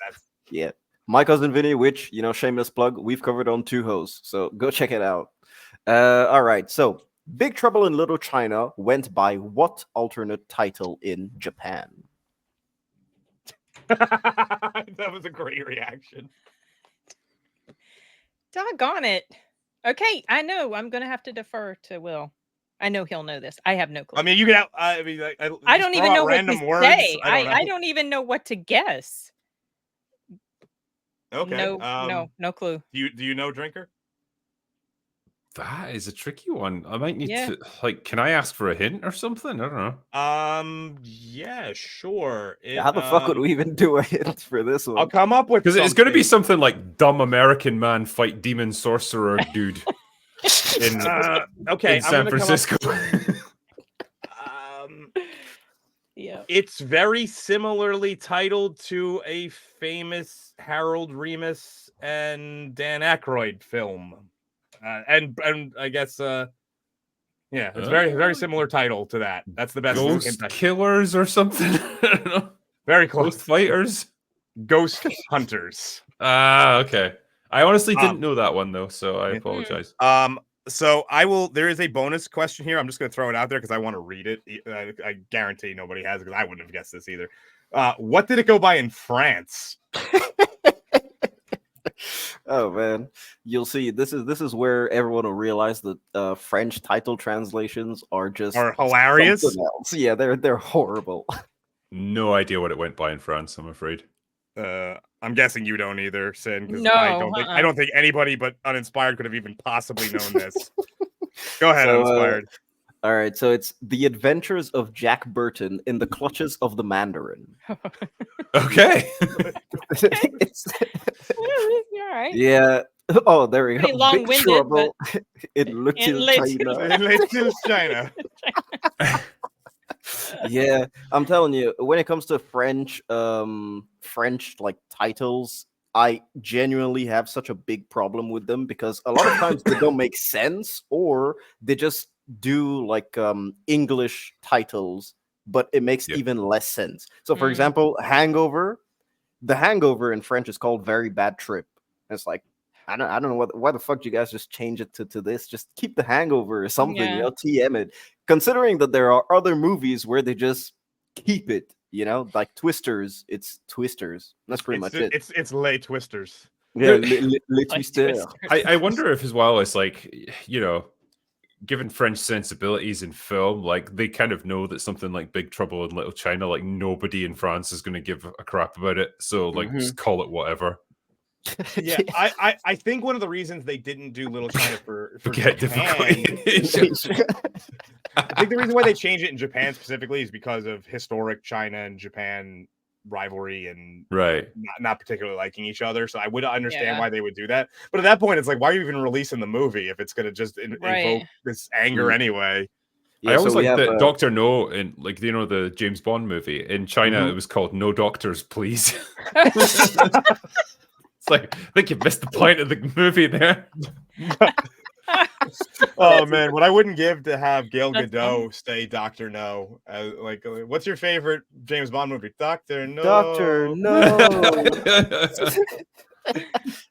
Yeah. My Cousin Vinny, which shameless plug, we've covered on TUHOS, so go check it out. All right. So Big Trouble in Little China went by what alternate title in Japan? That was a great reaction. Doggone it. Okay, I know. I'm going to have to defer to Will. I know he'll know this. I have no clue. I mean, you can have, I don't even know what to say. I don't even know what to guess. Okay. No clue. Do you know Drinker? That is a tricky one. I might need to can I ask for a hint or something? I don't know. Yeah, sure. How the fuck would we even do a hint for this one? I'll come up with because it's going to be something like dumb American man fight demon sorcerer dude in San Francisco. Yeah, it's very similarly titled to a famous Harold Ramis and Dan Aykroyd film. And I guess it's very similar title to that. That's the best. Ghost Killers or something. I don't know. Very close. Ghost Fighters. Ghost Hunters. Okay. I honestly didn't know that one though, so I apologize. So I will. There is a bonus question here. I'm just going to throw it out there because I want to read it. I guarantee nobody has it because I wouldn't have guessed this either. What did it go by in France? Oh man, you'll see. This is where everyone will realize that French title translations are hilarious. Yeah, they're horrible. No idea what it went by in France, I'm afraid. I'm guessing you don't either, Sin. Because no, I don't think anybody but Uninspired could have even possibly known this. Go ahead, Uninspired. All right, so it's The Adventures of Jack Burton in the Clutches of the Mandarin. Okay. It's all right. Yeah. Oh, there we go. Long-winded, in Little China. In Little China. Yeah, I'm telling you, when it comes to French, like titles, I genuinely have such a big problem with them because a lot of times they don't make sense, or they just do like English titles, but it makes even less sense. So, for example, Hangover, the Hangover in French is called Very Bad Trip. It's like I don't know why the fuck you guys just change it to this. Just keep the Hangover or something, Yeah. TM it. Considering that there are other movies where they just keep it, like Twisters. It's Twisters. That's pretty much it. It's Les Twisters. Yeah, les Twisters. I wonder if as well it's like, given French sensibilities in film, like they kind of know that something like Big Trouble in Little China, like nobody in France is going to give a crap about it. So like just call it whatever. Yeah, I think one of the reasons they didn't do Little China for Forget Japan, I think the reason why they changed it in Japan specifically is because of historic China and Japan rivalry and not particularly liking each other. So I would understand why they would do that. But at that point, it's like, why are you even releasing the movie if it's going to just invoke this anger anyway? Yeah, I always like that Dr. No in the James Bond movie. In China, it was called No Doctors, Please. It's like, I think you missed the point of the movie there. Oh man, what I wouldn't give to have Gail Gadot say Dr. No. What's your favorite James Bond movie? Dr. No. Dr. No.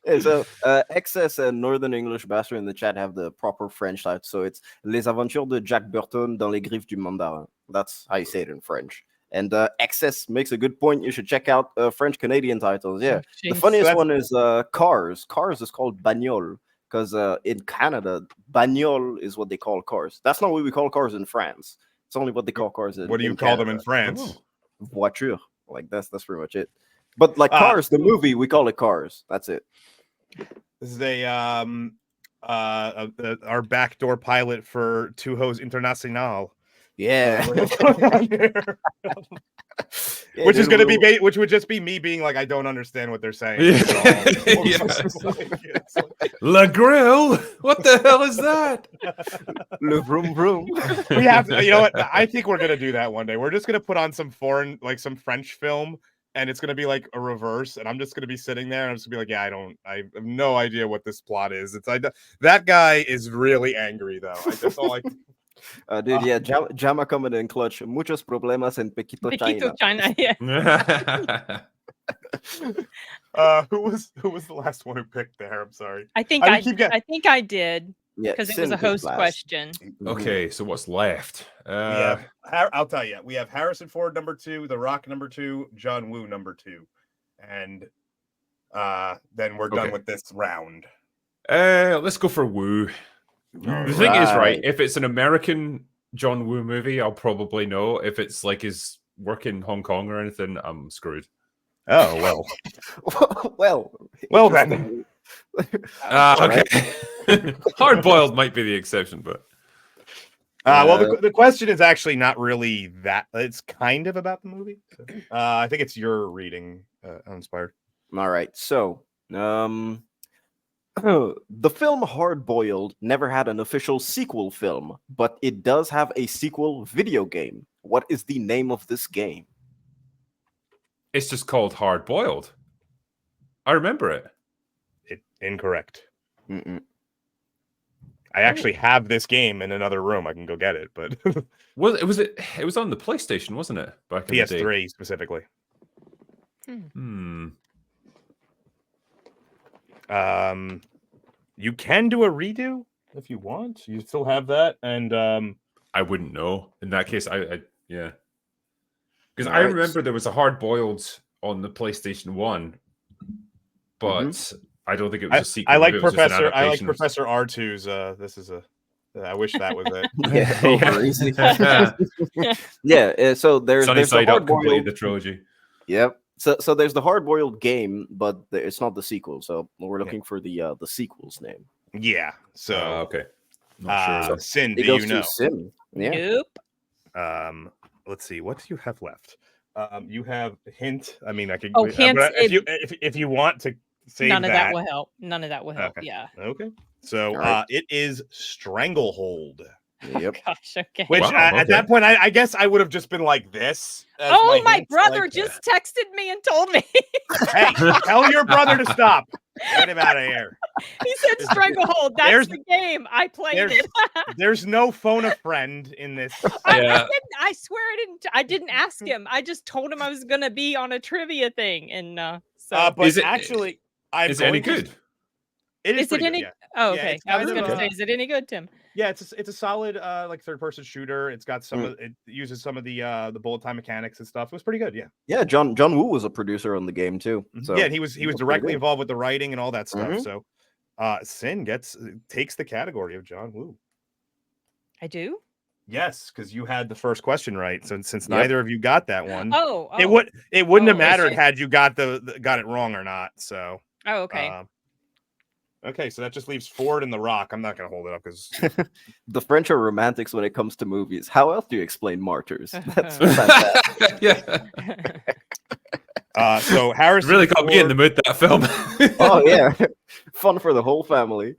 Yeah, so XS and Northern English Bastard in the chat have the proper French title. So it's Les Aventures de Jack Burton dans les griffes du mandarin. That's how you say it in French. And XS makes a good point. You should check out French Canadian titles. Yeah, the funniest one is Cars. Cars is called Bagnole because in Canada, Bagnole is what they call cars. That's not what we call cars in France. It's only what they call cars in. What do you call them in France? Voiture. Like that's pretty much it. But like Cars, the movie, we call it Cars. That's it. This is our backdoor pilot for TUHOS International. Yeah. Which is going to be which would just be me being like, I don't understand what they're saying. La Grill? What the hell is that? Le vroom vroom. We have to, you know what? I think we're going to do that one day. We're just going to put on some foreign, like some French film, and it's going to be like a reverse, and I'm just going to be sitting there, and I'm just going to be like, I have no idea what this plot is. It's like, that guy is really angry, though. That's all I dude, yeah, Jama coming in clutch. Muchos problemas en Pequito, China. Yeah. Who was the last one who picked there? I'm sorry. I think I did. Yeah, because it was a host question. Okay, so what's left? I'll tell you. We have Harrison Ford number 2, The Rock number 2, John Woo number 2, and then we're done with this round. Let's go for Woo. The thing is, right, if it's an American John Woo movie, I'll probably know. If it's like his work in Hong Kong or anything, I'm screwed. Oh, well then. Okay. Hard boiled might be the exception, but the question is actually not really that. It's kind of about the movie. So, I think it's your reading, Uninspired. All right, so the film Hard Boiled never had an official sequel film, but it does have a sequel video game. What is the name of this game? It's just called Hard Boiled. I remember it. Incorrect. Mm-mm. I actually have this game in another room. I can go get it, but it was on the PlayStation, wasn't it? Back in PS3 the day? specifically. You can do a redo if you want. You still have that, and I wouldn't know. In that case, I because I remember there was a Hard Boiled on the PlayStation 1, but I don't think it was a sequel. I like Professor R2's. This is a. I wish that was it. Yeah. So there's Sunnyside the Up completed the trilogy. Yep. So there's the Hard Boiled game, but it's not the sequel. So we're looking for the sequel's name. Yeah. So okay. Not sure. Sin, do you know? Sin. Yeah. Nope. Let's see. What do you have left? You have hint. I mean, I could. Hint. If you want to save none of that will help. None of that will help. Okay. Yeah. Okay. So it is Stranglehold. Yep. Oh, gosh, okay. Which at that point, I guess I would have just been like this. Oh, my hint, brother like, just texted me and told me. Hey, tell your brother to stop. Get him out of here. He said Stranglehold. That's the game. I played it. There's no phone a friend in this. I swear I didn't ask him. I just told him I was going to be on a trivia thing. And so. But actually, is it any good? It is pretty any? good, yeah. Oh, okay. Yeah, I was going to say, is it any good, Tim? Yeah, it's a solid like third-person shooter. It's got some it uses some of the bullet time mechanics and stuff. It was pretty good, yeah. Yeah, John Woo was a producer on the game too. So yeah, and he was directly involved with the writing and all that stuff. So Sin takes the category of John Woo. I do? Yes, because you had the first question right. So since neither of you got that one, it wouldn't have mattered had you got got it wrong or not. So okay. Okay, so that just leaves Ford and The Rock. I'm not going to hold it up because the French are romantics when it comes to movies. How else do you explain Martyrs? That's fantastic. Yeah. So Harrison really got me in the mood, that film. Oh yeah, fun for the whole family.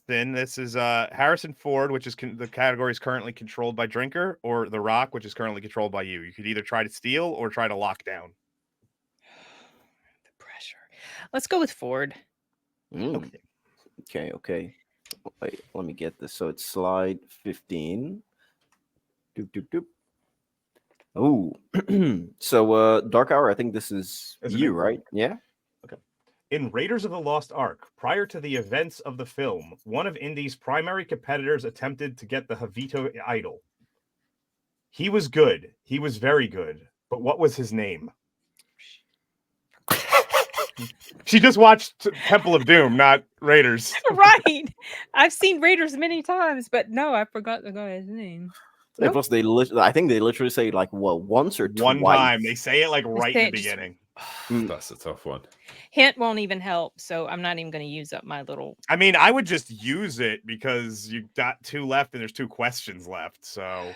Then this is Harrison Ford, which is the category is currently controlled by Drinker, or The Rock, which is currently controlled by you. You could either try to steal or try to lock down. The pressure. Let's go with Ford. Okay. Wait, let me get this. So it's slide 15. Oh, so Dark Hour. I think this is you, right? Yeah. Okay. In Raiders of the Lost Ark, prior to the events of the film, one of Indy's primary competitors attempted to get the Havito idol. He was good. He was very good. But what was his name? She just watched Temple of Doom, not Raiders. Right. I've seen Raiders many times, but no, I forgot the guy's name. Nope. Plus, I think they literally say like once or twice. One time. They say it like right in the beginning. That's a tough one. Hint won't even help, so I'm not even going to use up my little. I mean, I would just use it because you got 2 left and there's 2 questions left. So,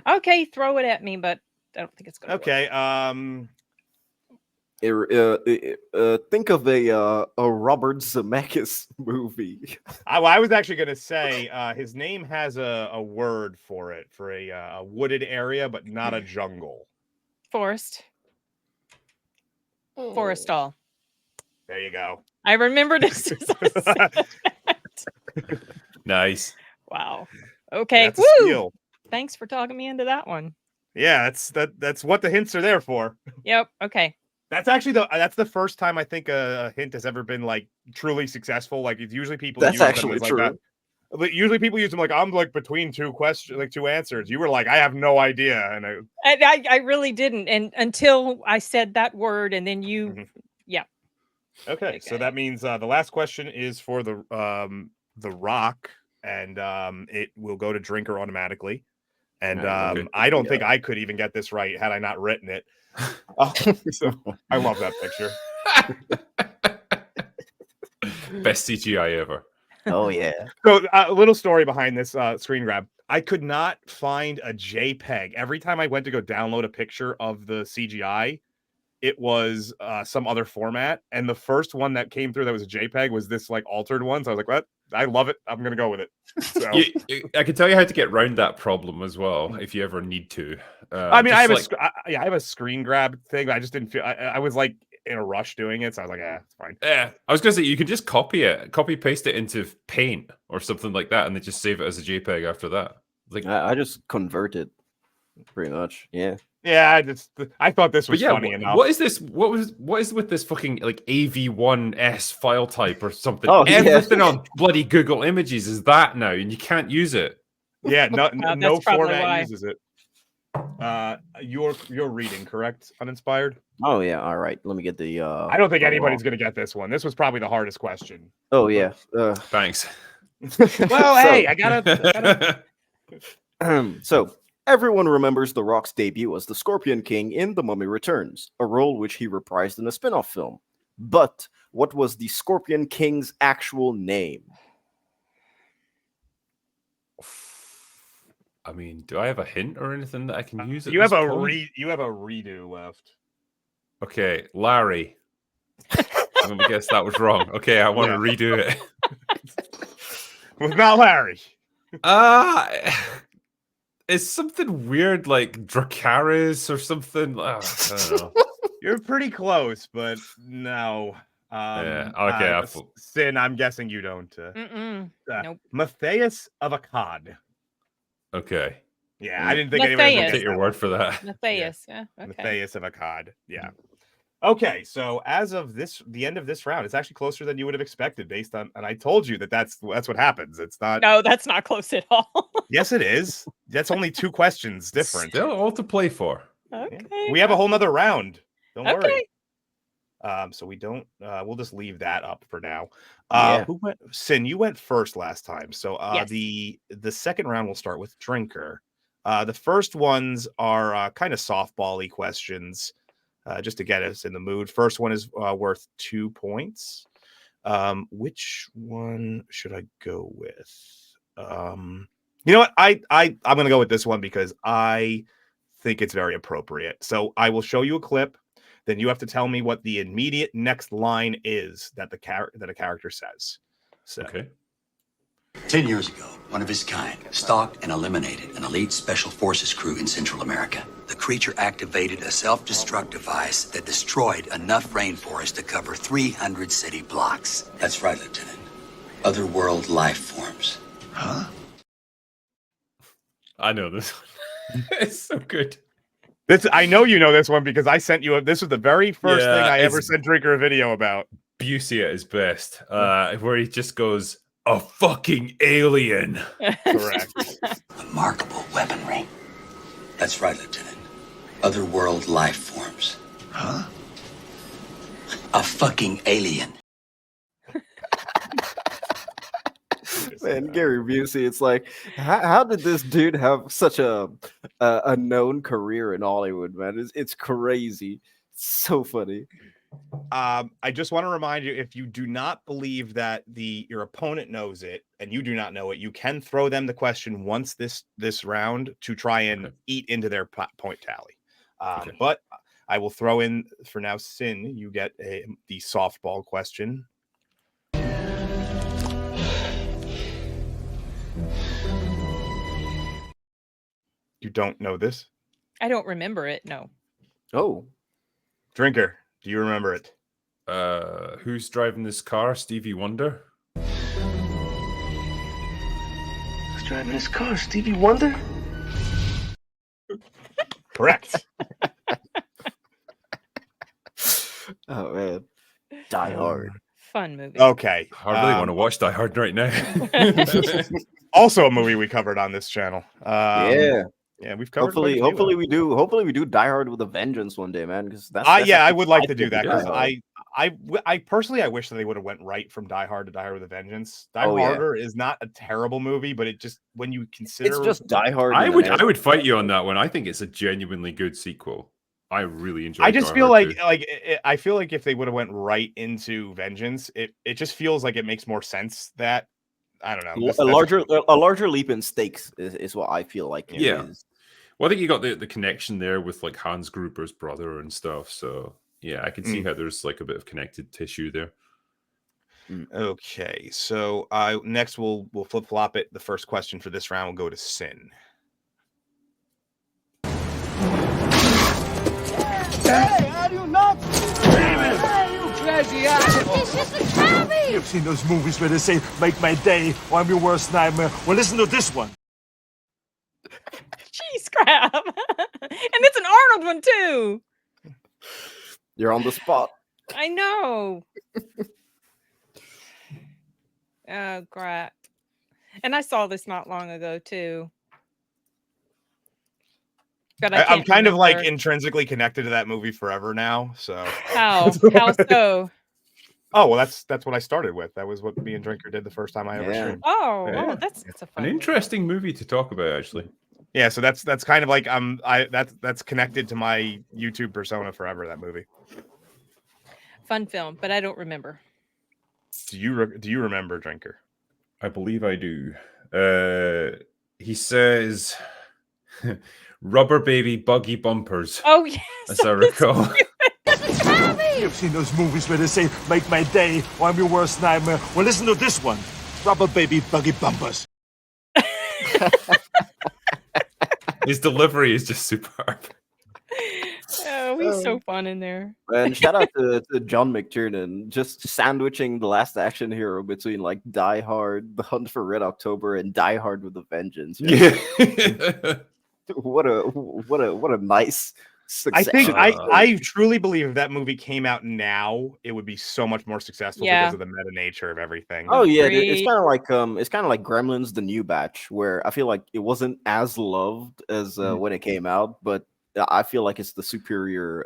okay, throw it at me, but I don't think it's going to. Okay. Think of a Robert Zemeckis movie. I was actually going to say his name has a word for it, for a wooded area, but not a jungle. Forest. Forestall. There you go. I remember this. Nice. Wow. Okay. Woo! Thanks for talking me into that one. Yeah, that's what the hints are there for. Yep. Okay. That's actually the first time I think a hint has ever been like truly successive. Like it's usually people. That's use actually them as, true. Like, but usually people use them like I'm like between 2 questions, like 2 answers. You were like I have no idea, and I really didn't, and until I said that word, and then you, yeah. Okay, so that means the last question is for the Rock, and it will go to Drinker automatically. And I don't think I could even get this right had I not written it. So I love that picture. Best CGI ever. Oh yeah. So a little story behind this screen grab. I could not find a JPEG. Every time I went to go download a picture of the CGI, it was some other format. And the first one that came through that was a JPEG was this like altered one. So I was like, what? I love it. I'm going to go with it. So. I can tell you how to get around that problem as well, if you ever need to. I mean, I have a screen grab thing. I just didn't feel, I was like in a rush doing it. So I was like, it's fine. Yeah. I was going to say, you can just copy paste it into Paint or something like that. And then just save it as a JPEG after that. Like I just convert it pretty much. Yeah. Yeah, I thought this was funny enough. What is this? What is with this fucking like AV1S file type or something? Oh, everything on bloody Google Images is that now, and you can't use it. Yeah, no format uses it. You're reading, correct? Uninspired. Oh yeah. All right. Let me get the. I don't think anybody's gonna get this one. This was probably the hardest question. Oh yeah. Thanks. Well, hey, I gotta. So. Everyone remembers The Rock's debut as the Scorpion King in The Mummy Returns, a role which he reprised in a spin-off film. But what was the Scorpion King's actual name? I mean, do I have a hint or anything that I can use? You have a redo left. Okay, Larry. I guess that was wrong. Okay, I want to redo it. Was not Larry. It's something weird like Dracarys or something. I don't know. You're pretty close, but no. Yeah. Okay. Sin, I'm guessing you don't. Nope. Matthias of Akkad. Okay. Yeah, I didn't think anybody would take your word for that. Matthias. Yeah. Okay. Matthias of Akkad. Yeah. Okay, so as of the end of this round, it's actually closer than you would have expected, based on. And I told you that's what happens. It's not. No, that's not close at all. Yes, it is. That's only 2 questions different. Still all to play for. Okay. We have a whole nother round. Don't worry. Okay. So we don't. We'll just leave that up for now. Who went? Sin, you went first last time. So Yes. the second round will start with Drinker. The first ones are kind of softball-y questions. Just to get us in the mood. First one is worth 2 points. Which one should I go with? You know what? I'm going to go with this one because I think it's very appropriate. So I will show you a clip. Then you have to tell me what the immediate next line is that a character says. So. Okay. 10 years ago, one of his kind stalked and eliminated an elite special forces crew in Central America. The creature activated a self-destruct device that destroyed enough rainforest to cover 300 city blocks. That's right, Lieutenant. Otherworld life forms. Huh? I know this one. It's so good. I know you know this one because I sent you. This was the very first thing I ever sent Drinker a video about. Busey at his best, where he just goes, "A fucking alien." Correct. Remarkable weaponry. That's right, Lieutenant. Otherworld life forms. Huh? A fucking alien. Man, Gary Busey, it's like, how did this dude have such a known career in Hollywood, man? It's crazy. It's so funny. I just want to remind you, if you do not believe that your opponent knows it and you do not know it, you can throw them the question once this round to try and eat into their point tally. But I will throw in for now. Sin, you get the softball question. You don't know this? I don't remember it. No. Oh. Drinker, do you remember it? Who's driving this car? Stevie Wonder? Who's driving this car? Stevie Wonder? Correct. Oh, man. Die Hard. Fun movie. Okay. I really want to watch Die Hard right now. Also a movie we covered on this channel. Yeah, we've covered. Hopefully we do Die Hard with a vengeance one day, man. Because that's I would like to do that because I personally wish that they would have went right from Die Hard to Die Hard with a Vengeance. Die Harder is not a terrible movie, but it just when you consider it's just Die Hard. I would fight you on that one. I think it's a genuinely good sequel. I really enjoy. I just feel like I feel like if they would have went right into Vengeance, it just feels like it makes more sense that I don't know. A larger leap in stakes is what I feel like. Yeah. Well, I think you got the connection there with like Hans Gruber's brother and stuff. So yeah, I can see how there's like a bit of connected tissue there. Okay, so next we'll flip flop it. The first question for this round will go to Sin. Hey, are you nuts? Hey, you crazy ass! It's just a cabbie! You've seen those movies where they say, "Make my day," or "I'm your worst nightmare." Well, listen to this one. Jeez, crap. And it's an Arnold one, too. You're on the spot. I know. Oh, crap. And I saw this not long ago, too. But I'm kind of like intrinsically connected to that movie forever now. So how so? Oh well, that's what I started with. That was what me and Drinker did the first time I ever streamed. Oh, that's a fun an interesting movie to talk about, actually. Yeah, so that's kind of like that's connected to my YouTube persona forever. That movie. Fun film, but I don't remember. Do you remember Drinker? I believe I do. He says, "Rubber baby buggy bumpers." Oh yes, as I recall. It's a cabbie! I've seen those movies where they say, make my day, or I'm your worst nightmare. Well, listen to this one. Rubber baby buggy bumpers. His delivery is just superb. Oh, he's so fun in there. And shout out to John McTiernan, just sandwiching the last action hero between like Die Hard, The Hunt for Red October, and Die Hard with a Vengeance. Yeah. What a nice I succession. think I truly believe if that movie came out now, it would be so much more successful because of the meta nature of everything. Oh yeah, dude, it's kind of like Gremlins: The New Batch, where I feel like it wasn't as loved as when it came out, but I feel like it's the superior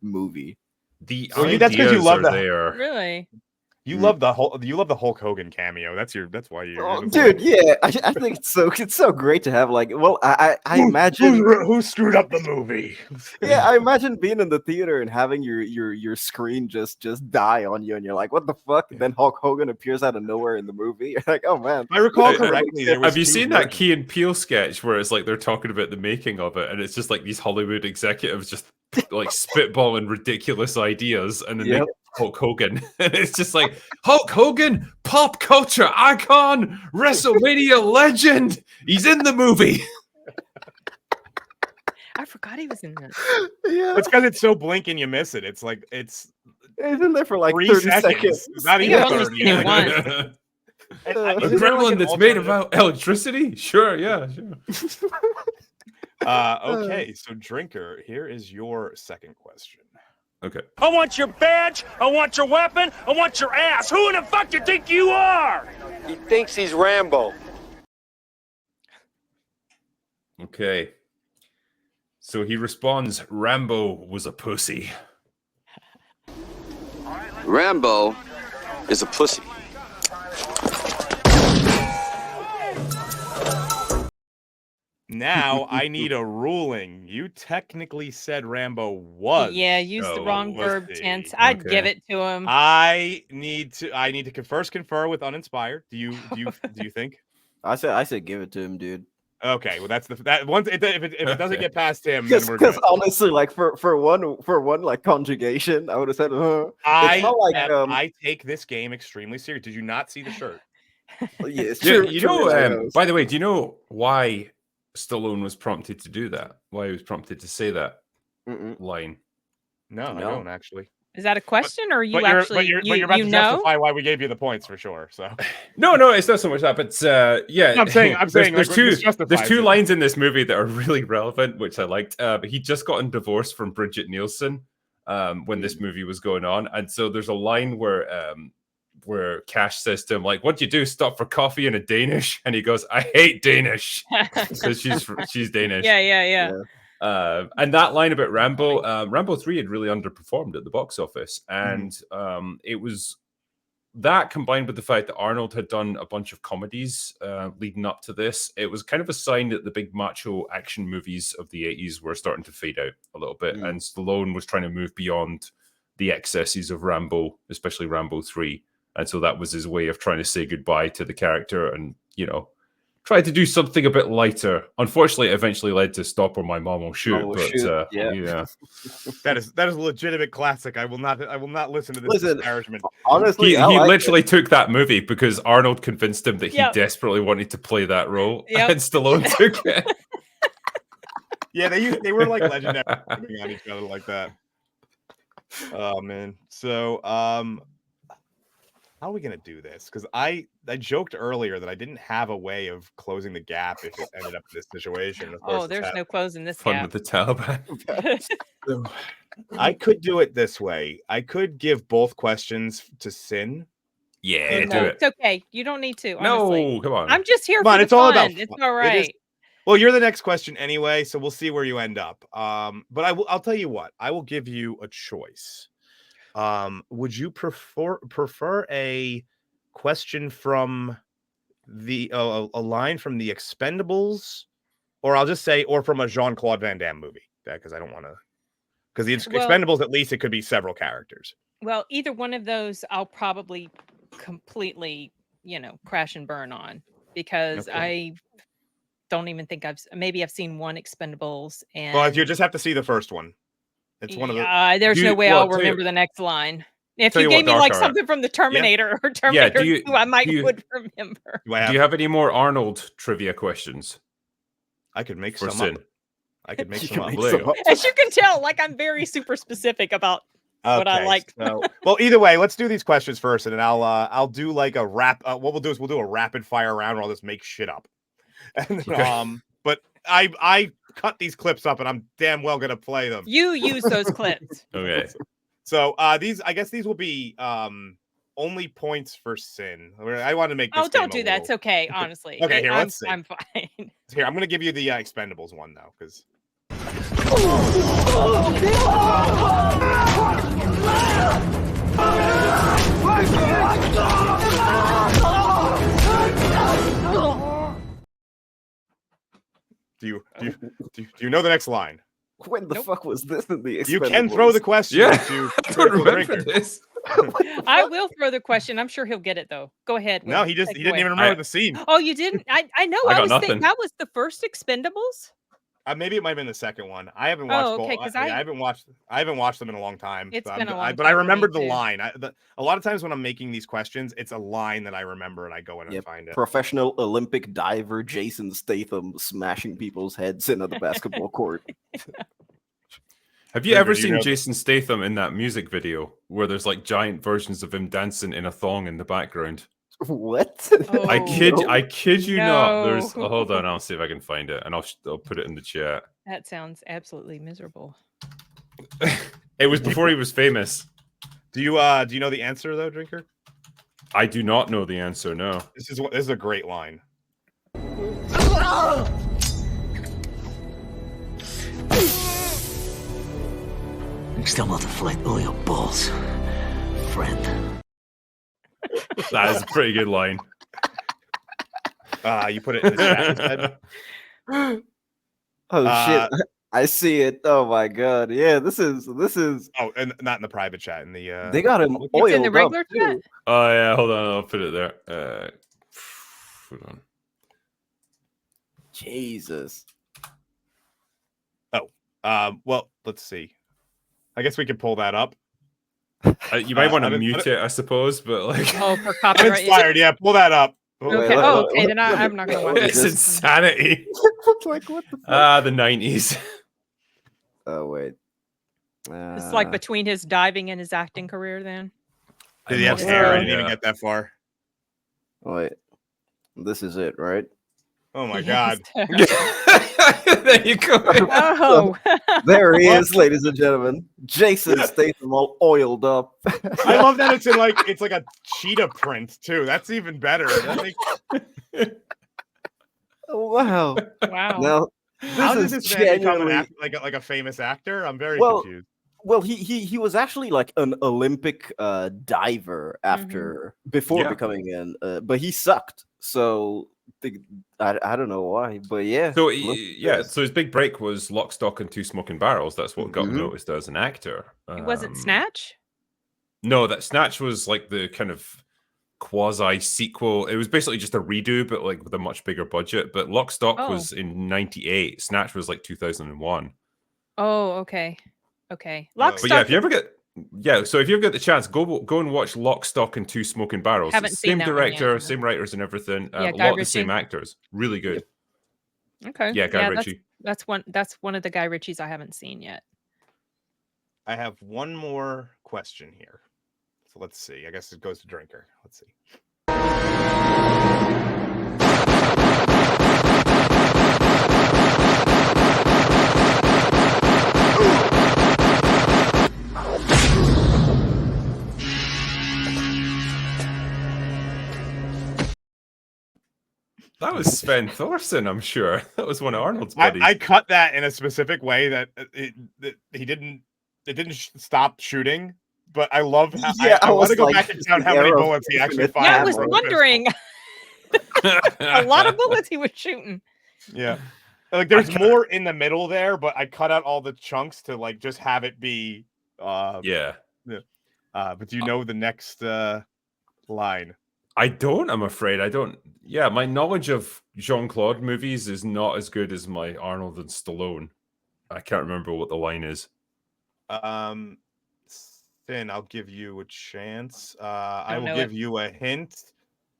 movie. The that's because you love that. Really. You love the Hulk Hogan cameo. That's why you. Oh, dude, yeah, I think it's so great to have like. Well, I imagine who screwed up the movie. Yeah, I imagine being in the theater and having your screen just die on you, and you're like, "What the fuck?" And then Hulk Hogan appears out of nowhere in the movie. You're like, "Oh man!" I recall correctly. Have you seen that Key and Peele sketch where it's like they're talking about the making of it, and it's just like these Hollywood executives just like spitballing ridiculous ideas, and then they Hulk Hogan. And it's just like Hulk Hogan, pop culture icon, WrestleMania legend. He's in the movie. I forgot he was in that. Yeah, it's because it's so blink and you miss it. It's like it's in there for like 30 seconds. Not even 30. A gremlin that's made of electricity? Sure, yeah, sure. Okay, so Drinker, here is your second question. Okay. I want your badge, I want your weapon, I want your ass. Who in the fuck do you think you are? He thinks he's Rambo. Okay. So he responds, Rambo was a pussy. Rambo is a pussy. Now I need a ruling. You technically said Rambo was. Yeah, use the wrong verb tense. I'd give it to him. I need to first confer with Uninspired. Do you think? I said give it to him, dude. Okay, well that's that once if it doesn't get past him, then we're because good. honestly, like for one like conjugation, I would have said, I take this game extremely serious. Did you not see the shirt? Yeah, it's Yeah, true. By the way, do you know why Stallone was prompted to do that? Why he was prompted to say that line? No, I don't actually. Is that a question, or you you're actually about to justify why we gave you the points for sure. So no, it's not so much that, but yeah, I'm saying there's two lines in this movie that are really relevant, which I liked. But he'd just gotten divorced from Bridget Nielsen when this movie was going on, and so there's a line where Cash says to him, like, "What do you do? Stop for coffee in a Danish?" And he goes, "I hate Danish," because she's Danish. Yeah. And that line about Rambo 3 had really underperformed at the box office, and it was that combined with the fact that Arnold had done a bunch of comedies leading up to this. It was kind of a sign that the big macho action movies of the 80s were starting to fade out a little bit, and Stallone was trying to move beyond the excesses of Rambo, especially Rambo 3. And so that was his way of trying to say goodbye to the character and, try to do something a bit lighter. Unfortunately, it eventually led to Stop or My Mom Will Shoot. Yeah. That is a legitimate classic. I will not listen to this disparagement. Honestly, he literally took that movie because Arnold convinced him that he desperately wanted to play that role, and Stallone took it. Yeah, they were like legendary on each other like that. Oh man. So how are we gonna do this? Because I joked earlier that I didn't have a way of closing the gap if it ended up in this situation. Of course, there's no closing this fun gap. with the Taliban. So, I could do it this way. I could give both questions to Sin. Yeah, do it. It's okay. You don't need to. Honestly. No, come on. I'm just here for the it's all fun. about It's all right. Well, you're the next question anyway, so we'll see where you end up. But I'll tell you what. I will give you a choice. Would you prefer a question from the a line from the Expendables, or I'll just say, or from a Jean-Claude Van Damme movie? Because I don't want to. Because the Expendables, at least it could be several characters. Well, either one of those, I'll probably completely, crash and burn on, because I don't even think I've seen one Expendables. And well, you just have to see the first one. It's one of the. There's no way I'll remember the next line. If you gave me like something from the Terminator or Terminator 2, I would remember. Do you have any more Arnold trivia questions? I could make some up. I could make some up. As you can tell, like I'm very super specific about what I like. So, well, either way, let's do these questions first, and then I'll do like a rap. What we'll do is we'll do a rapid fire round where I'll just make shit up. And, but I cut these clips up, and I'm damn well gonna play them. You use those clips. Okay. So I guess these will be only points for Sin. I want to make this don't do that. It's okay, honestly. Okay, here, let's see. I'm fine. Here, I'm gonna give you the Expendables one though, because do you know the next line? When the fuck was this in the Expendables? You can throw the question. Yeah, I don't remember this. I will throw the question. I'm sure he'll get it though. Go ahead. No, he didn't even remember the scene. Oh, you didn't? I know. I was thinking that was the first Expendables. Maybe it might have been the second one. I haven't watched. Okay, because I haven't watched them in a long time. It's been a long time. But I remembered the line. A lot of times when I'm making these questions, it's a line that I remember, and I go in and find it. Professional Olympic diver Jason Statham smashing people's heads into the basketball court. Have you ever seen Jason Statham in that music video where there's like giant versions of him dancing in a thong in the background? What? Oh, I kid you not. There's hold on, I'll see if I can find it, and I'll put it in the chat. That sounds absolutely miserable. It was before he was famous. Do you know the answer though, Drinker? I do not know the answer. No. This is a great line. You still multiply all your balls, friend. That is a pretty good line. You put it in the chat instead. Oh shit! I see it. Oh my god! Yeah, this is. Oh, and not in the private chat. In the they got him oiled in the regular chat. Oh yeah, hold on. I'll put it there. Hold on. Jesus. Oh, well, let's see. I guess we can pull that up. You might want to mute it, I suppose, but like, for copyright. Inspired, yeah. Pull that up. Okay. Okay. Then I'm not gonna watch it. It's insanity. Like what the fuck? The 90s. Oh wait. It's like between his diving and his acting career. Then. Did he have hair? I didn't even get that far. Wait. This is it, right? Oh my god. There you go. Oh. There he is, ladies and gentlemen. Jason Statham all oiled up. I love that it's like a cheetah print too. That's even better. Wow. Wow. Now, how did this man become like a famous actor? I'm very confused. Well, he was actually like an Olympic diver before becoming but he sucked. So I don't know why, but yeah. So so his big break was Lock, Stock, and Two Smoking Barrels. That's what got him noticed as an actor. Was it Snatch? No, that Snatch was like the kind of quasi sequel. It was basically just a redo, but like with a much bigger budget. But Lock, Stock was in '98. Snatch was like 2001. Oh, okay. Lock, Stock. But yeah, if you ever get the chance, go and watch Lock, Stock, and Two Smoking Barrels. Haven't seen that director, yet, same writers and everything. A Guy lot of the Ritchie. same actors. Really good. Okay. Yeah, Guy Ritchie. That's one of the Guy Ritchies I haven't seen yet. I have one more question here. So let's see. I guess it goes to Drinker. Let's see. That was Sven Thorson, I'm sure. That was one of Arnold's buddies. I cut that in a specific way that he didn't stop shooting. But I love how I want to go back and count how many bullets he actually fired. Yeah, I was wondering. A lot of bullets he was shooting. Yeah. Like there's more in the middle there, but I cut out all the chunks to like just have it be but do you know the next line? I don't, I'm afraid. I don't. Yeah, my knowledge of Jean-Claude movies is not as good as my Arnold and Stallone. I can't remember what the line is. Sin, I'll give you a chance. I will give you a hint.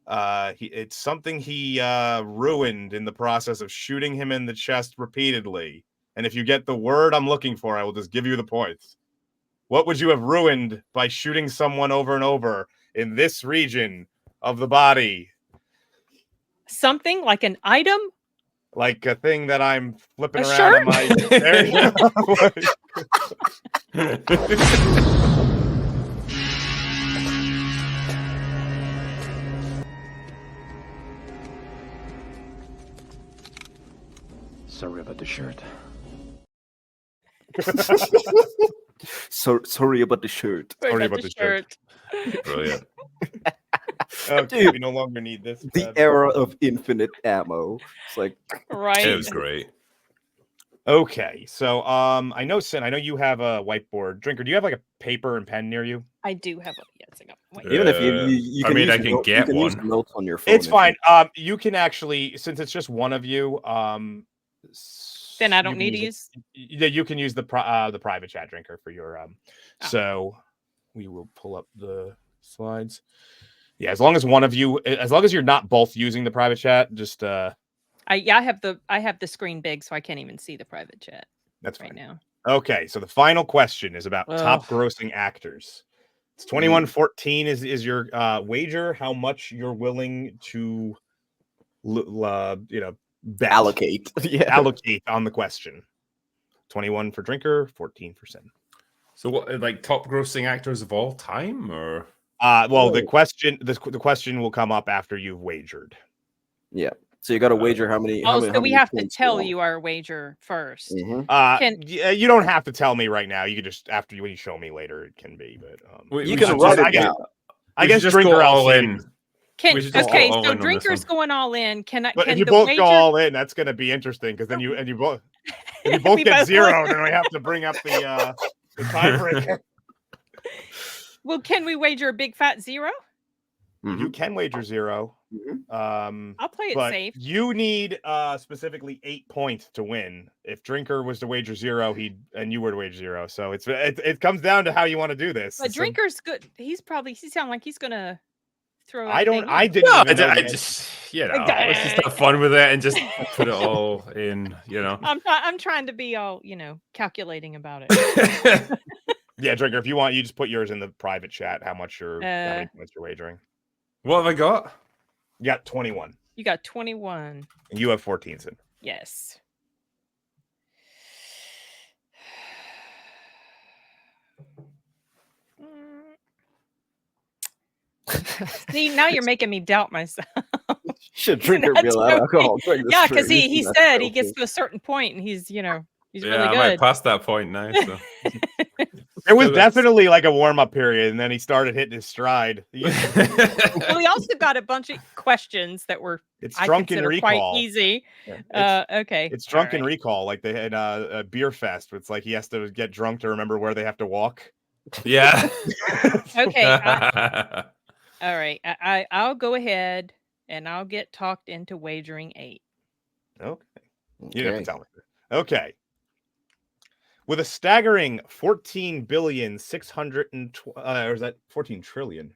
It's something he ruined in the process of shooting him in the chest repeatedly. And if you get the word I'm looking for, I will just give you the points. What would you have ruined by shooting someone over and over in this region of the body? Something like an item? Like a thing that I'm flipping around shirt? on my... There you go. Sorry about the shirt. Sorry about the shirt. Sorry about the shirt. Brilliant. Okay, we no longer need this. The era of infinite ammo. It's like right. It was great. Okay, so I know Sin, I know you have a whiteboard. Drinker, do you have like a paper and pen near you? I do have a yes. I got even if you can, I can get one. Use notes on your phone. It's fine. You can actually, since it's just one of you, then I don't need to use. You can use the private chat, Drinker, for your So we will pull up the slides. Yeah, as long as one of you, as long as you're not both using the private chat, just I have the screen big, so I can't even see the private chat. That's right fine. now. Okay, so the final question is about top grossing actors. It's 2114 is your wager. How much you're willing to, bet. Allocate. Allocate on the question. 21 for Drinker, 14 for Sin. So what, like top grossing actors of all time, or? Well, the question will come up after you've wagered. Yeah. So you got to wager how many. So we have to tell you our wager first. You don't have to tell me right now. You can just when you show me later, it can be. But you can write it down. I guess Drinker all in. So Drinker's going all in. But if you both go all in, that's going to be interesting because then you both get zero, then we have to bring up the tiebreaker. Well, can we wager a big fat zero? You can wager zero. I'll play it safe. You need specifically 8 points to win. If Drinker was to wager zero, and you were to wager zero. So it comes down to how you want to do this. But Drinker's good. He sounds like he's gonna throw. I just let's just have fun with it and just put it all in. I'm trying to be all calculating about it. Yeah, Drinker, if you want, you just put yours in the private chat. How many points you're wagering? What have I got? You got 21. You got 21. And you have 14, Sin. Yes. See, now you're making me doubt myself. Should Drinker be allowed alcohol? Yeah, because he said he gets to a certain point and he's really good. I might pass that point now. So. It was definitely like a warm-up period, and then he started hitting his stride. Well, he also got a bunch of questions that were drunken recall. Quite easy. Okay. It's drunken recall, like they had a beer fest. It's like he has to get drunk to remember where they have to walk. Yeah. Okay. All right. I'll go ahead and I'll get talked into wagering 8. Okay. You don't have to tell me. Okay. With a staggering 14 billion 620, or is that 14 trillion?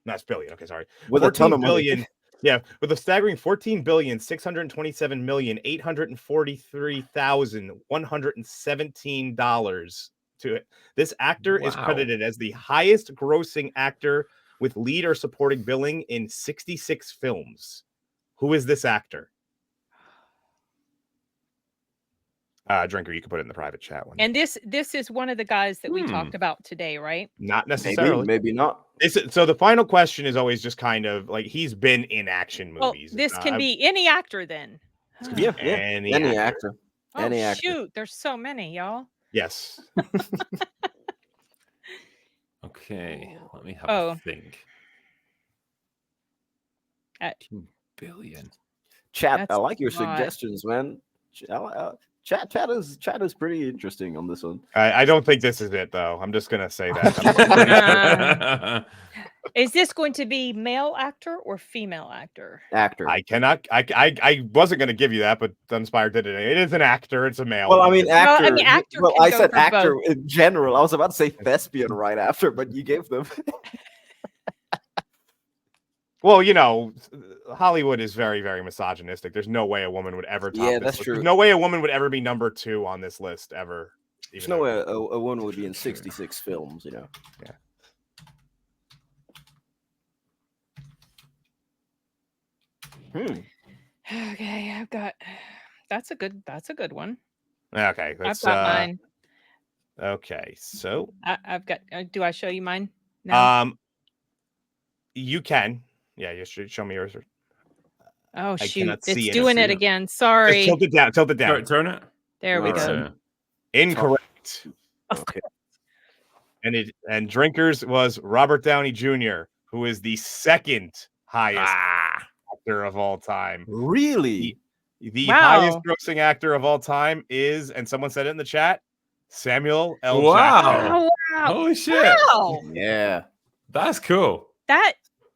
No, it's billion. Okay, sorry. With 14 a ton of billion. Money. Yeah, with a staggering 14 billion 627 million $843,117 to it. This actor is credited as the highest grossing actor with lead or supporting billing in 66 films. Who is this actor? Drinker, you can put it in the private chat one. And this is one of the guys that we talked about today, right? Not necessarily. Maybe not. So the final question is always just kind of like he's been in action movies. Well, this can be any actor then. Yeah, any actor. Any actor. Shoot, there's so many, y'all. Yes. Okay, let me have a think. 2 billion. Chat, I like your suggestions, man. Chat is pretty interesting on this one. I don't think this is it though. I'm just gonna say that. Is this going to be male actor or female actor? Actor. I cannot. I wasn't going to give you that, but Uninspired did it. It is an actor. It's a male. Well, I mean, actor. Well, I mean, actor Well, can I go said for actor both. in general. I was about to say thespian right after, but you gave them. Well, you know, Hollywood is very, very misogynistic. There's no way a woman would ever top Yeah, this that's list. true. There's no way a woman would ever be number 2 on this list ever. There's no way a woman would be in 66 films, you know. Yeah. Okay, I've got. That's a good one. Okay, I've got mine. Okay, so I've got. Do I show you mine? No. You can. Yeah, you should show me yours. Oh I shoot! cannot see It's doing it again. Sorry. Just tilt it down. Tilt it down. Turn it. There we go. Right. Incorrect. Okay. And Drinkers was Robert Downey Jr., who is the second highest actor of all time. Really? The highest grossing actor of all time is, and someone said it in the chat, Samuel L. Jackson. Oh, wow. Holy shit! Wow. Yeah, that's cool. That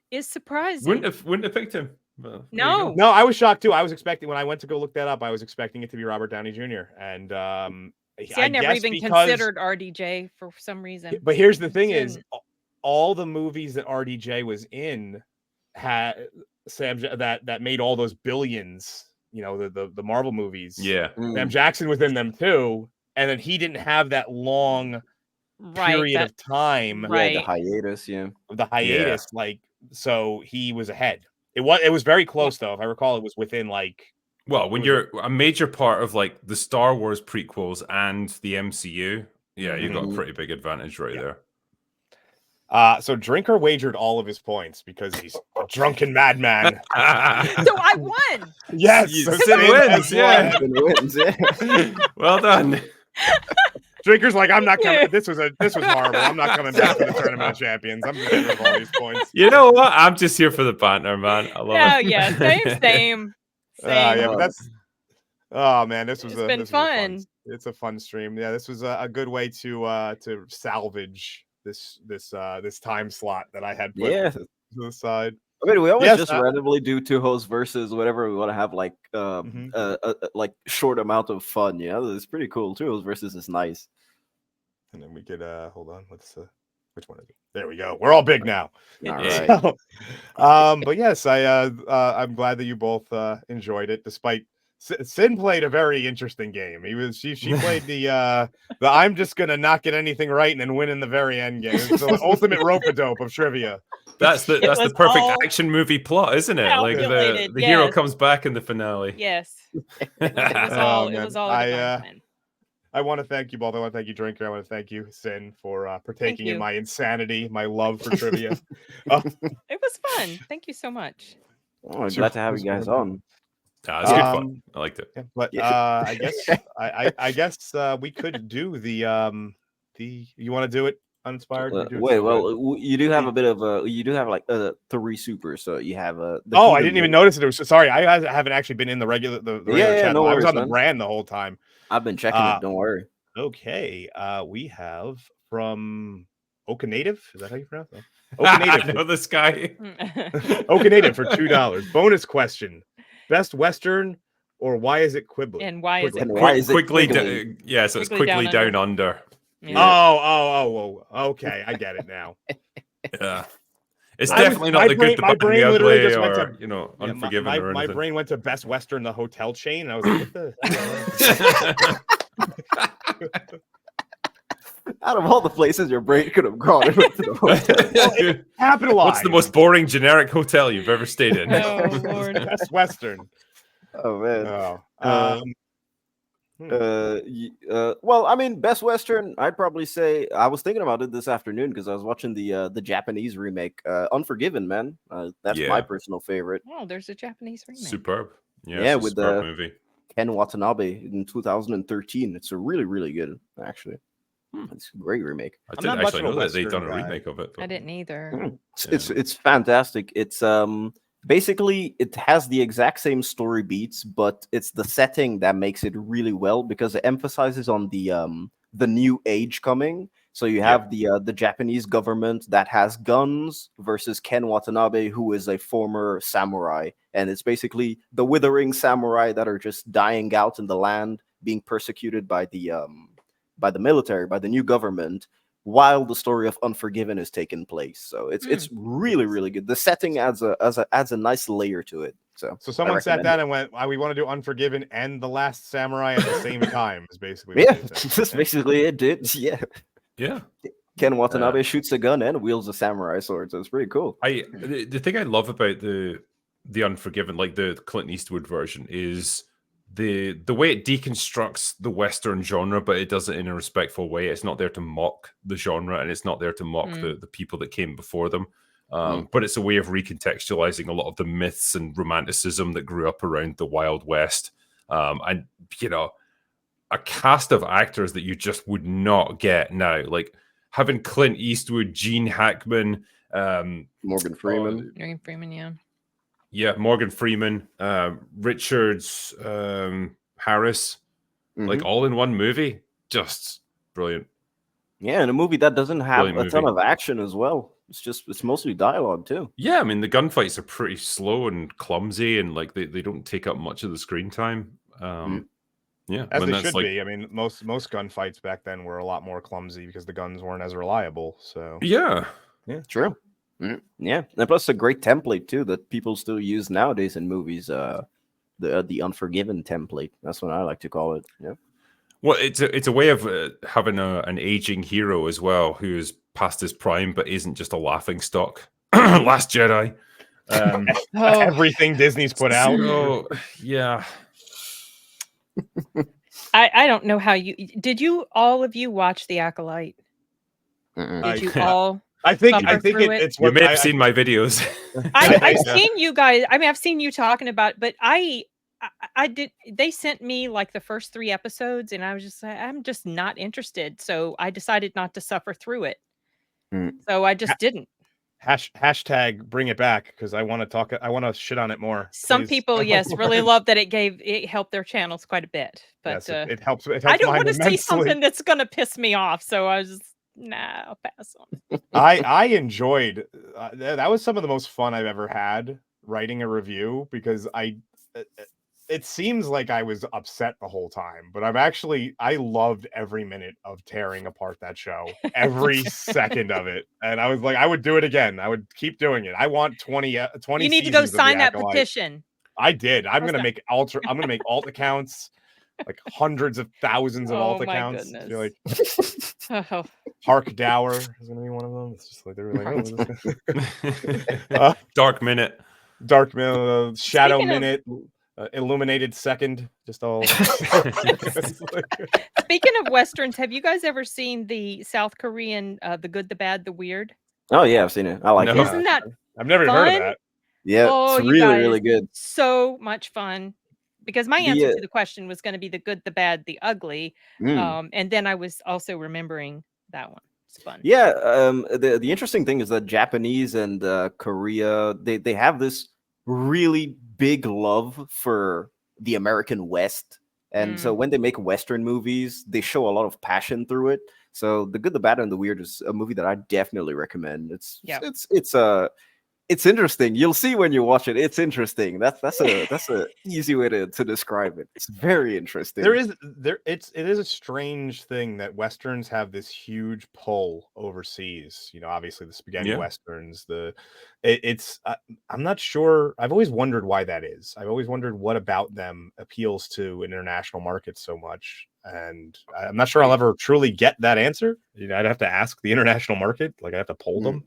is surprising. Wouldn't have picked him. Well, no, I was shocked too. I was expecting, when I went to go look that up, I was expecting it to be Robert Downey Jr. And see, I never even considered RDJ for some reason. But here's the thing: is all the movies that RDJ was in had Sam that made all those billions. You know, the Marvel movies. Yeah, Sam Jackson was in them too, and then he didn't have that long period of time. Right, the hiatus. Yeah, the hiatus. Like, so he was ahead. It was very close though. If I recall, it was within like. Well, when you're a major part of like the Star Wars prequels and the MCU, yeah, you got a pretty big advantage right there. So Drinker wagered all of his points because he's a drunken madman. So I won. Yes, Sin wins. Yeah, wins. Yeah. Well done. Drinker's like, I'm not coming. This was horrible. I'm not coming back for the Tournament of Champions. I'm just getting rid of all these points. You know what? I'm just here for the banter, man. I love it. Oh yeah, same. Yeah, but that's. Oh man, this was been fun. It's a fun stream. Yeah, this was a good way to salvage this time slot that I had put to the side. I mean, we always just randomly do TUHOS versus whatever we want to have, like like short amount of fun. Yeah, it's pretty cool. TUHOS versus is nice. And then we could hold on. Which one is it? There we go. We're all big now. All right. So, but yes, I'm glad that you both enjoyed it, despite Sin played a very interesting game. She played the I'm just gonna not get anything right and then win in the very end game. It's the ultimate rope-a-dope of trivia. That's the perfect action movie plot, isn't it? Like the hero comes back in the finale. Yes. It was all I want to thank you both. I want to thank you, Drinker. I want to thank you, Sin, for partaking in my insanity, my love for trivia. It was fun. Thank you so much. Oh, I'm glad to have you guys on. It's good fun. I liked it. Yeah, but I guess we could do the you want to do it uninspired? You do have a bit of you do have like 3 supers, so you have a. I didn't even notice it. It was sorry. I haven't actually been in the regular chat. No worries, I was on the brand the whole time. I've been checking it. Don't worry. Okay, we have from Oka Native. Is that how you pronounce it? Oka Native. I know this guy. Oka Native for $2. Bonus question: Best Western or Why Is It Quibbling? And why is it quickly? So it's quickly down under. Yeah. Oh, okay, I get it now. Yeah, it's definitely not the good, the bad, the ugly, or Unforgiven or anything. My brain went to Best Western, the hotel chain, and I was like, what the? Out of all the places your brain could have gone, it went to the hotel. Capitalize. What's the most boring generic hotel you've ever stayed in? Oh, Lord. Best Western. Oh man. Well, I mean, Best Western, I'd probably say, I was thinking about it this afternoon because I was watching the Japanese remake, Unforgiven, man. That's my personal favorite. Oh, there's a Japanese remake. Superb. Yeah, with the movie. Ken Watanabe in 2013. It's a really, really good, actually. It's a great remake. I didn't actually know that they'd done a remake of it. I didn't either. It's fantastic. It's basically, it has the exact same story beats, but it's the setting that makes it really well because it emphasizes on the new age coming. So you have the Japanese government that has guns versus Ken Watanabe, who is a former samurai, and it's basically the withering samurai that are just dying out in the land, being persecuted by the military, by the new government, while the story of Unforgiven is taking place. So it's really, really good. The setting adds a nice layer to it. So someone sat down and went, we want to do Unforgiven and The Last Samurai at the same time, is basically what they said. That's basically it, dude. Yeah. Ken Watanabe shoots a gun and wields a samurai sword, so it's pretty cool. The thing I love about the Unforgiven, like the Clint Eastwood version, is the way it deconstructs the Western genre, but it does it in a respectful way. It's not there to mock the genre, and it's not there to mock the people that came before them. But it's a way of recontextualizing a lot of the myths and romanticism that grew up around the Wild West. And, you know, a cast of actors that you just would not get now. Like having Clint Eastwood, Gene Hackman, Morgan Freeman. Morgan Freeman, yeah. Yeah, Morgan Freeman, Richards, Harris, like all in one movie. Just brilliant. Yeah, and a movie that doesn't have a ton of action as well. It's mostly dialogue too. Yeah, I mean the gunfights are pretty slow and clumsy, and like they don't take up much of the screen time. Yeah, as they should be. I mean, most gunfights back then were a lot more clumsy because the guns weren't as reliable. So yeah, true. Yeah, and plus a great template too that people still use nowadays in movies. The Unforgiven template. That's what I like to call it. Yeah. Well, it's a way of having an aging hero as well who is past his prime but isn't just a laughing stock. Last Jedi. Everything Disney's put out. So, yeah. I don't know how did all of you watch The Acolyte? Did you all? I think it's. You may have seen my videos. I've seen you guys. I mean, I've seen you talking about, but I did. They sent me like the first 3 episodes, and I was just like, I'm just not interested. So I decided not to suffer through it. So I just didn't. Hashtag bring it back because I want to talk. I want to shit on it more. Some people, yes, really love that it helped their channels quite a bit. But yes, it helps. It helps. I don't want to immensely. see something that's going to piss me off. So I was just. Nah, I'll pass on. I enjoyed that was some of the most fun I've ever had writing a review because it seems like I was upset the whole time, but I loved every minute of tearing apart that show, every second of it. And I was like, I would do it again. I would keep doing it. I want 20 You need to go sign that petition. I did. I'm going to make alt accounts. Like hundreds of thousands of alt accounts. You're like, Hark Dower is going to be one of them. It's just like they're like, Dark Minute, Shadow Minute, Illuminated Second. Just all. Speaking of westerns, have you guys ever seen the South Korean The Good, the Bad, the Weird? Oh yeah, I've seen it. I like it. Isn't that? I've never heard of that. Yeah, it's really good. So much fun. Because my answer to the question was going to be The Good, the Bad, the Ugly. And then I was also remembering that one. It's fun. Yeah. The interesting thing is that Japanese and Korea, they have this really big love for the American West. And so when they make Western movies, they show a lot of passion through it. So The Good, the Bad, and the Weird is a movie that I definitely recommend. It's interesting. You'll see when you watch it. It's interesting. That's a easy way to describe it. It's very interesting. It is a strange thing that Westerns have this huge pull overseas. You know, obviously the spaghetti Westerns. I'm not sure. I've always wondered why that is. I've always wondered what about them appeals to an international market so much. And I'm not sure I'll ever truly get that answer. You know, I'd have to ask the international market. Like I have to poll them.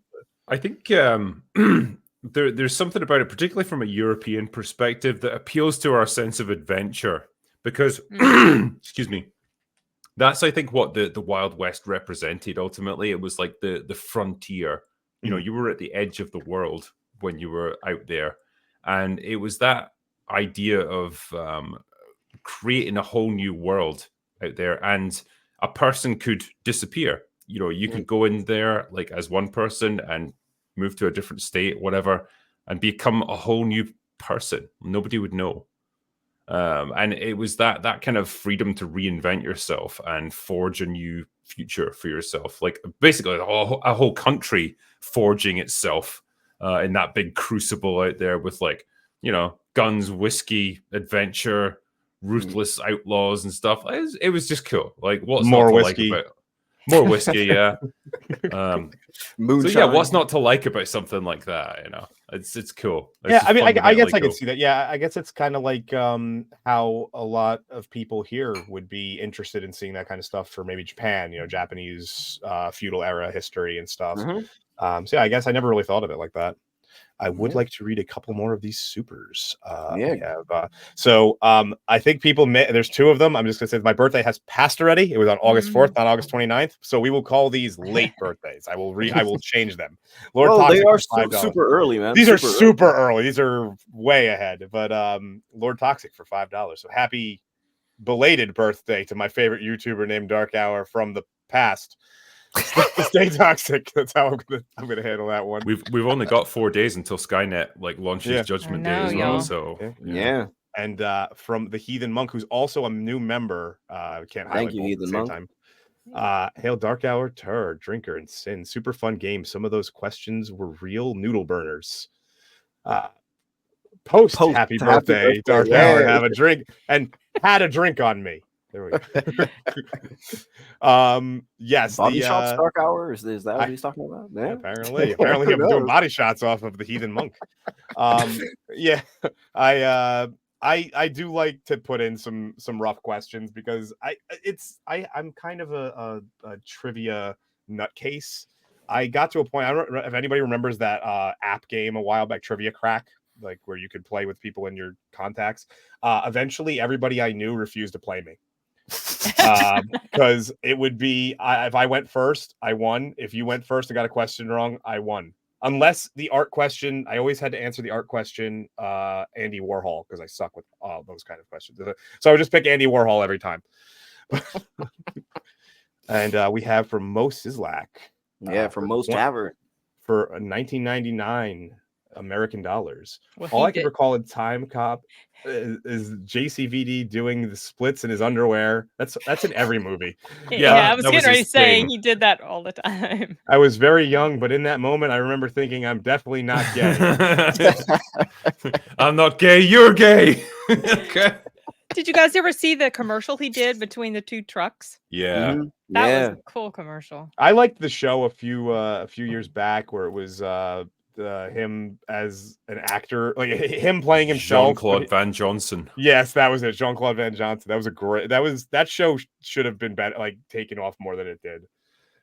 I think there's something about it, particularly from a European perspective, that appeals to our sense of adventure. Because, excuse me, that's I think what the Wild West represented. Ultimately, it was like the frontier. You know, you were at the edge of the world when you were out there, and it was that idea of creating a whole new world out there, and a person could disappear. You know, you could go in there like as one person and move to a different state, whatever, and become a whole new person. Nobody would know. And it was that kind of freedom to reinvent yourself and forge a new future for yourself. Like basically a whole country forging itself in that big crucible out there with like, you know, guns, whiskey, adventure, ruthless outlaws and stuff. It was just cool. Like what's more not to whiskey. like about more whiskey, yeah. Moonshine. So yeah, what's not to like about something like that? You know, it's cool. It's Yeah, I mean, I guess I cool. could see that. Yeah, I guess it's kind of like how a lot of people here would be interested in seeing that kind of stuff for maybe Japan, you know, Japanese feudal era history and stuff. So yeah, I guess I never really thought of it like that. I would like to read a couple more of these supers. We have, I think people there's two of them. I'm just gonna say my birthday has passed already. It was on August 4th, not August 29th. So we will call these late birthdays. I will change them. Lord Toxic, they are $5. super early, man. These are super early. These are way ahead. But Lord Toxic for $5. So happy belated birthday to my favorite YouTuber named Dark Hour from the past. Stay toxic. That's how I'm gonna handle that one. We've only got 4 days until Skynet like launches Judgment Day as well. So And from the Heathen Monk, who's also a new member. Can't highlight both at the same time. Hail Dark Hour, Tur, Drinker, and Sin. Super fun game. Some of those questions were real noodle burners. Post happy birthday, Dark Hour. Have a drink and had a drink on me. There we go. Yes, body shots, Dark Hour. Is that what he's talking about? Yeah. Apparently, I'm doing body shots off of the Heathen Monk. Yeah, I do like to put in some rough questions because I'm kind of a trivia nutcase. I got to a point. I don't know if anybody remembers that app game a while back, Trivia Crack, like where you could play with people in your contacts. Eventually, everybody I knew refused to play me. Because it would be if I went first, I won. If you went first and got a question wrong, I won. Unless the art question, I always had to answer the art question, Andy Warhol, because I suck with all those kind of questions. So I would just pick Andy Warhol every time. And we have from Mo Sislak. From Mo Tavern. For 1999 American dollars. All I can recall in Time Cop is JCVD doing the splits in his underwear. That's in every movie. I was getting ready to say he did that all the time. I was very young, but in that moment, I remember thinking, I'm definitely not gay. I'm not gay. You're gay. Okay. Did you guys ever see the commercial he did between the two trucks? Yeah. That was a cool commercial. I liked the show a few years back where it was him as an actor, like him playing himself. Jean-Claude Van Johnson. Yes, that was it. Jean-Claude Van Johnson. That was that show should have been better, like taken off more than it did.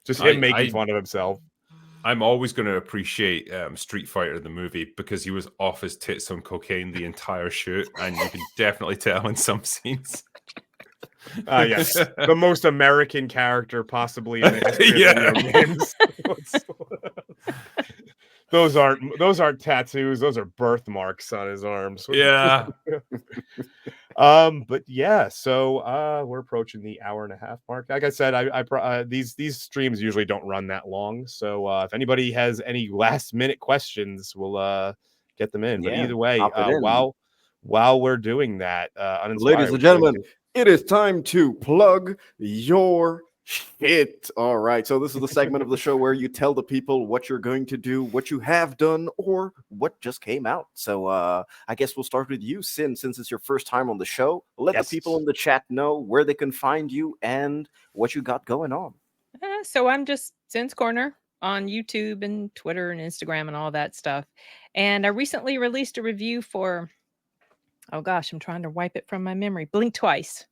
Just him making fun of himself. I'm always going to appreciate Street Fighter the movie because he was off his tits on cocaine the entire shoot, and you can definitely tell in some scenes. Yes, the most American character possibly in the history of video games. Those aren't tattoos. Those are birthmarks on his arms. Yeah. But yeah, so we're approaching the hour and a half mark. Like I said, these streams usually don't run that long. So if anybody has any last minute questions, we'll get them in. But either way, while we're doing that, ladies and gentlemen, it is time to plug your shit. All right. So this is the segment of the show where you tell the people what you're going to do, what you have done, or what just came out. So I guess we'll start with you, Sin, since it's your first time on the show. Let the people in the chat know where they can find you and what you got going on. So I'm just Sin's Corner on YouTube and Twitter and Instagram and all that stuff. And I recently released a review for, oh gosh, I'm trying to wipe it from my memory, Blink Twice.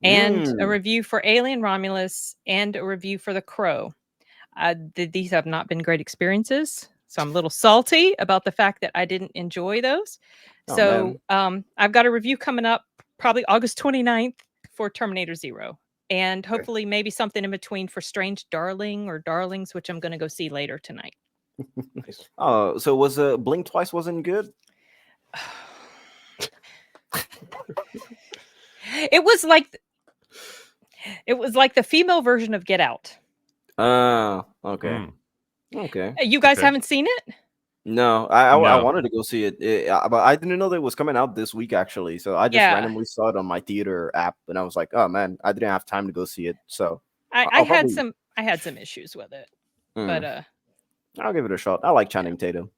And a review for Alien Romulus and a review for The Crow. These have not been great experiences, so I'm a little salty about the fact that I didn't enjoy those. I've got a review coming up probably August 29th for Terminator Zero, and hopefully maybe something in between for Strange Darling or Darlings, which I'm going to go see later tonight. So was Blink Twice wasn't good? It was like the female version of Get Out. Okay. Okay. You guys haven't seen it? No, I wanted to go see it, but I didn't know that it was coming out this week actually. So I just randomly saw it on my theater app, and I was like, "Oh man, I didn't have time to go see it." So I had some issues with it, but I'll give it a shot. I like Channing Tatum.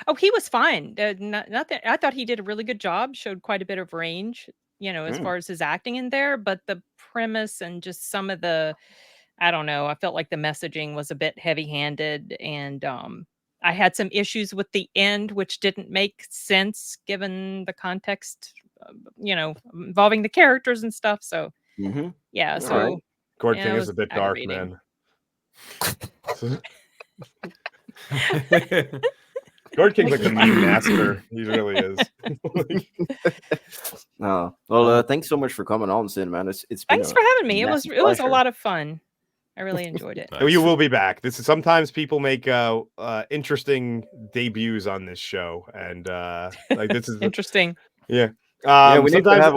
Oh, he was fine. Not that I thought he did a really good job. Showed quite a bit of range, as far as his acting in there. But the premise and just some of the, I don't know. I felt like the messaging was a bit heavy-handed, and I had some issues with the end, which didn't make sense given the context, involving the characters and stuff. So, yeah. So, right. Gord King is a bit dark, man. Gord King's like the meme master. He really is. Well, thanks so much for coming on, Sin, man. It's been thanks for having me. It was a lot of fun. I really enjoyed it. Nice. You will be back. Sometimes people make interesting debuts on this show, and this is interesting. Yeah. We need to have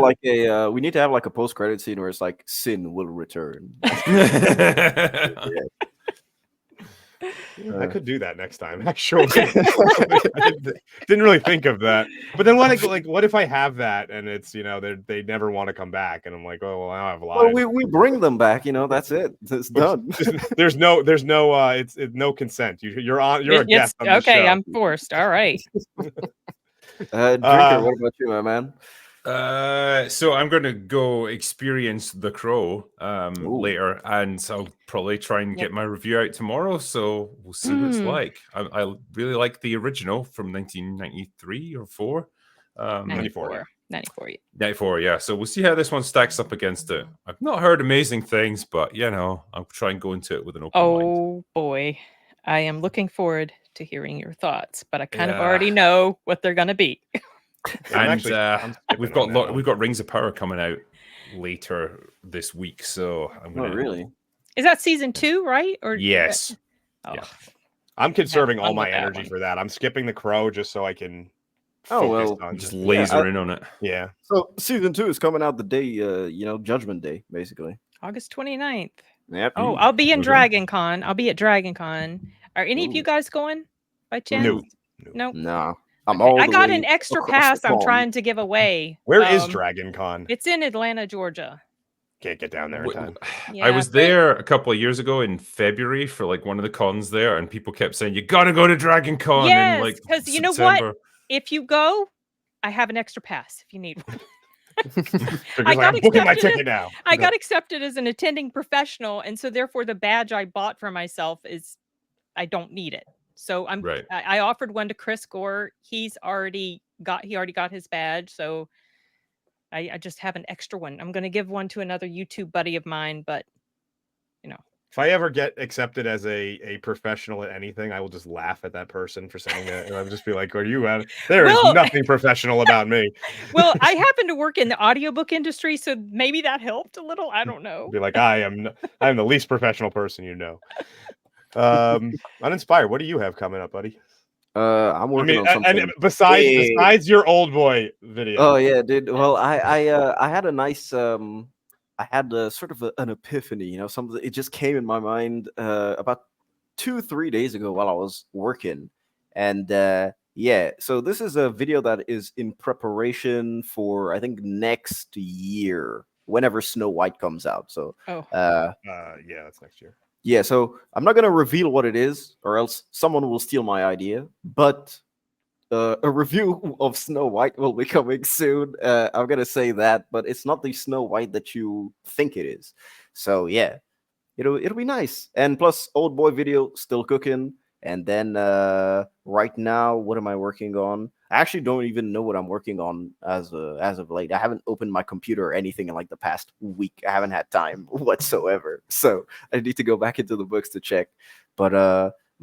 like a post-credit scene where it's like Sin will return. I could do that next time, actually. Didn't really think of that. But then what if I have that and it's they never want to come back, and I'm like, oh well, now I've lied. Well, we bring them back. That's it. It's done. There's no it's no consent. You're a guest on the show. Okay, I'm forced. All right. Drinker, what about you, my man? So I'm going to go experience The Crow later, and I'll probably try and get my review out tomorrow. So we'll see what it's like. I really like the original from 1993 or 4. 94. 94, yeah. So we'll see how this one stacks up against it. I've not heard amazing things, but I'll try and go into it with an open mind. Oh boy, I am looking forward to hearing your thoughts, but I kind of already know what they're going to be. And we've got Rings of Power coming out later this week, so I'm gonna. Oh, really? Is that season 2, right? Or yes. Yeah. I'm conserving all my energy for that. I'm skipping The Crow just so I can. Just laser in on it. Yeah. So season 2 is coming out the day, Judgment Day, basically. August 29th. Yep. Oh, I'll be in Dragon Con. I'll be at Dragon Con. Are any of you guys going by chance? Nope. No. I got an extra pass I'm trying to give away. Where is Dragon Con? It's in Atlanta, Georgia. Can't get down there in time. I was there a couple of years ago in February for one of the cons there, and people kept saying, you gotta go to Dragon Con. Yes, because you know what? If you go, I have an extra pass if you need one. I'm booking my ticket now. I got accepted as an attending professional, and so therefore the badge I bought for myself I don't need it. So I offered one to Chris Gore. He already got his badge, so I just have an extra one. I'm going to give one to another YouTube buddy of mine, but if I ever get accepted as a professional at anything, I will just laugh at that person for saying that, and I'll just be like, "Are you out? There is nothing professional about me." Well, I happen to work in the audiobook industry, so maybe that helped a little. I don't know. Be like, I am the least professional person you know. Uninspired, what do you have coming up, buddy? I'm working on something. And besides your old boy video. Oh yeah, dude. Well, I had a nice I had sort of an epiphany, something. It just came in my mind about 2-3 days ago while I was working, and so this is a video that is in preparation for I think next year, whenever Snow White comes out. So that's next year. Yeah, so I'm not going to reveal what it is, or else someone will steal my idea. But a review of Snow White will be coming soon. I'm going to say that, but it's not the Snow White that you think it is. So yeah, it'll be nice. And plus, old boy video still cooking. And then right now, what am I working on? I actually don't even know what I'm working on as of late. I haven't opened my computer or anything in the past week. I haven't had time whatsoever. So I need to go back into the books to check. But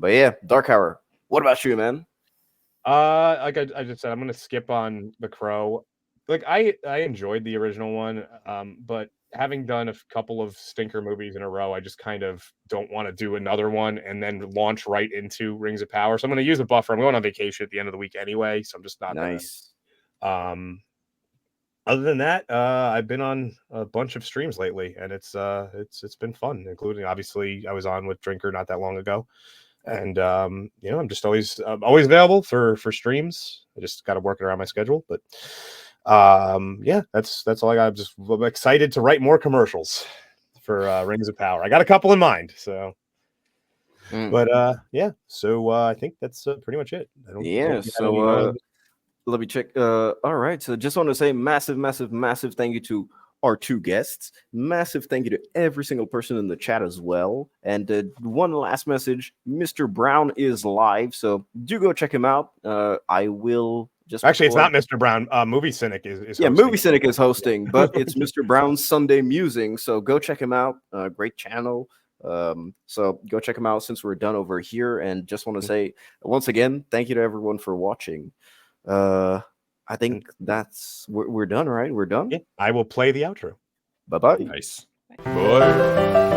yeah, Dark Hour. What about you, man? Like I just said, I'm gonna skip on The Crow. I enjoyed the original one, but having done a couple of stinker movies in a row, I just kind of don't want to do another one and then launch right into Rings of Power. So I'm going to use a buffer. I'm going on vacation at the end of the week anyway, so I'm just not nice. Other than that, I've been on a bunch of streams lately, and it's been fun, including obviously I was on with Drinker not that long ago. And I'm just always available for streams. I just got to work it around my schedule. But that's all I got. I'm excited to write more commercials for Rings of Power. I got a couple in mind. So. But so I think that's pretty much it. So let me check. All right, so just want to say massive thank you to our two guests. Massive thank you to every single person in the chat as well. And one last message: Mr. Brown is live, so do go check him out. I will just actually, it's not Mr. Brown. Movie Cynic is hosting. Movie Cynic is hosting, but it's Mr. Brown's Sunday Musing. So go check him out. Great channel. So go check them out since we're done over here. And just want to say once again, thank you to everyone for watching. I think we're done, right? We're done. Yeah, I will play the outro. Bye-bye. Nice. Bye.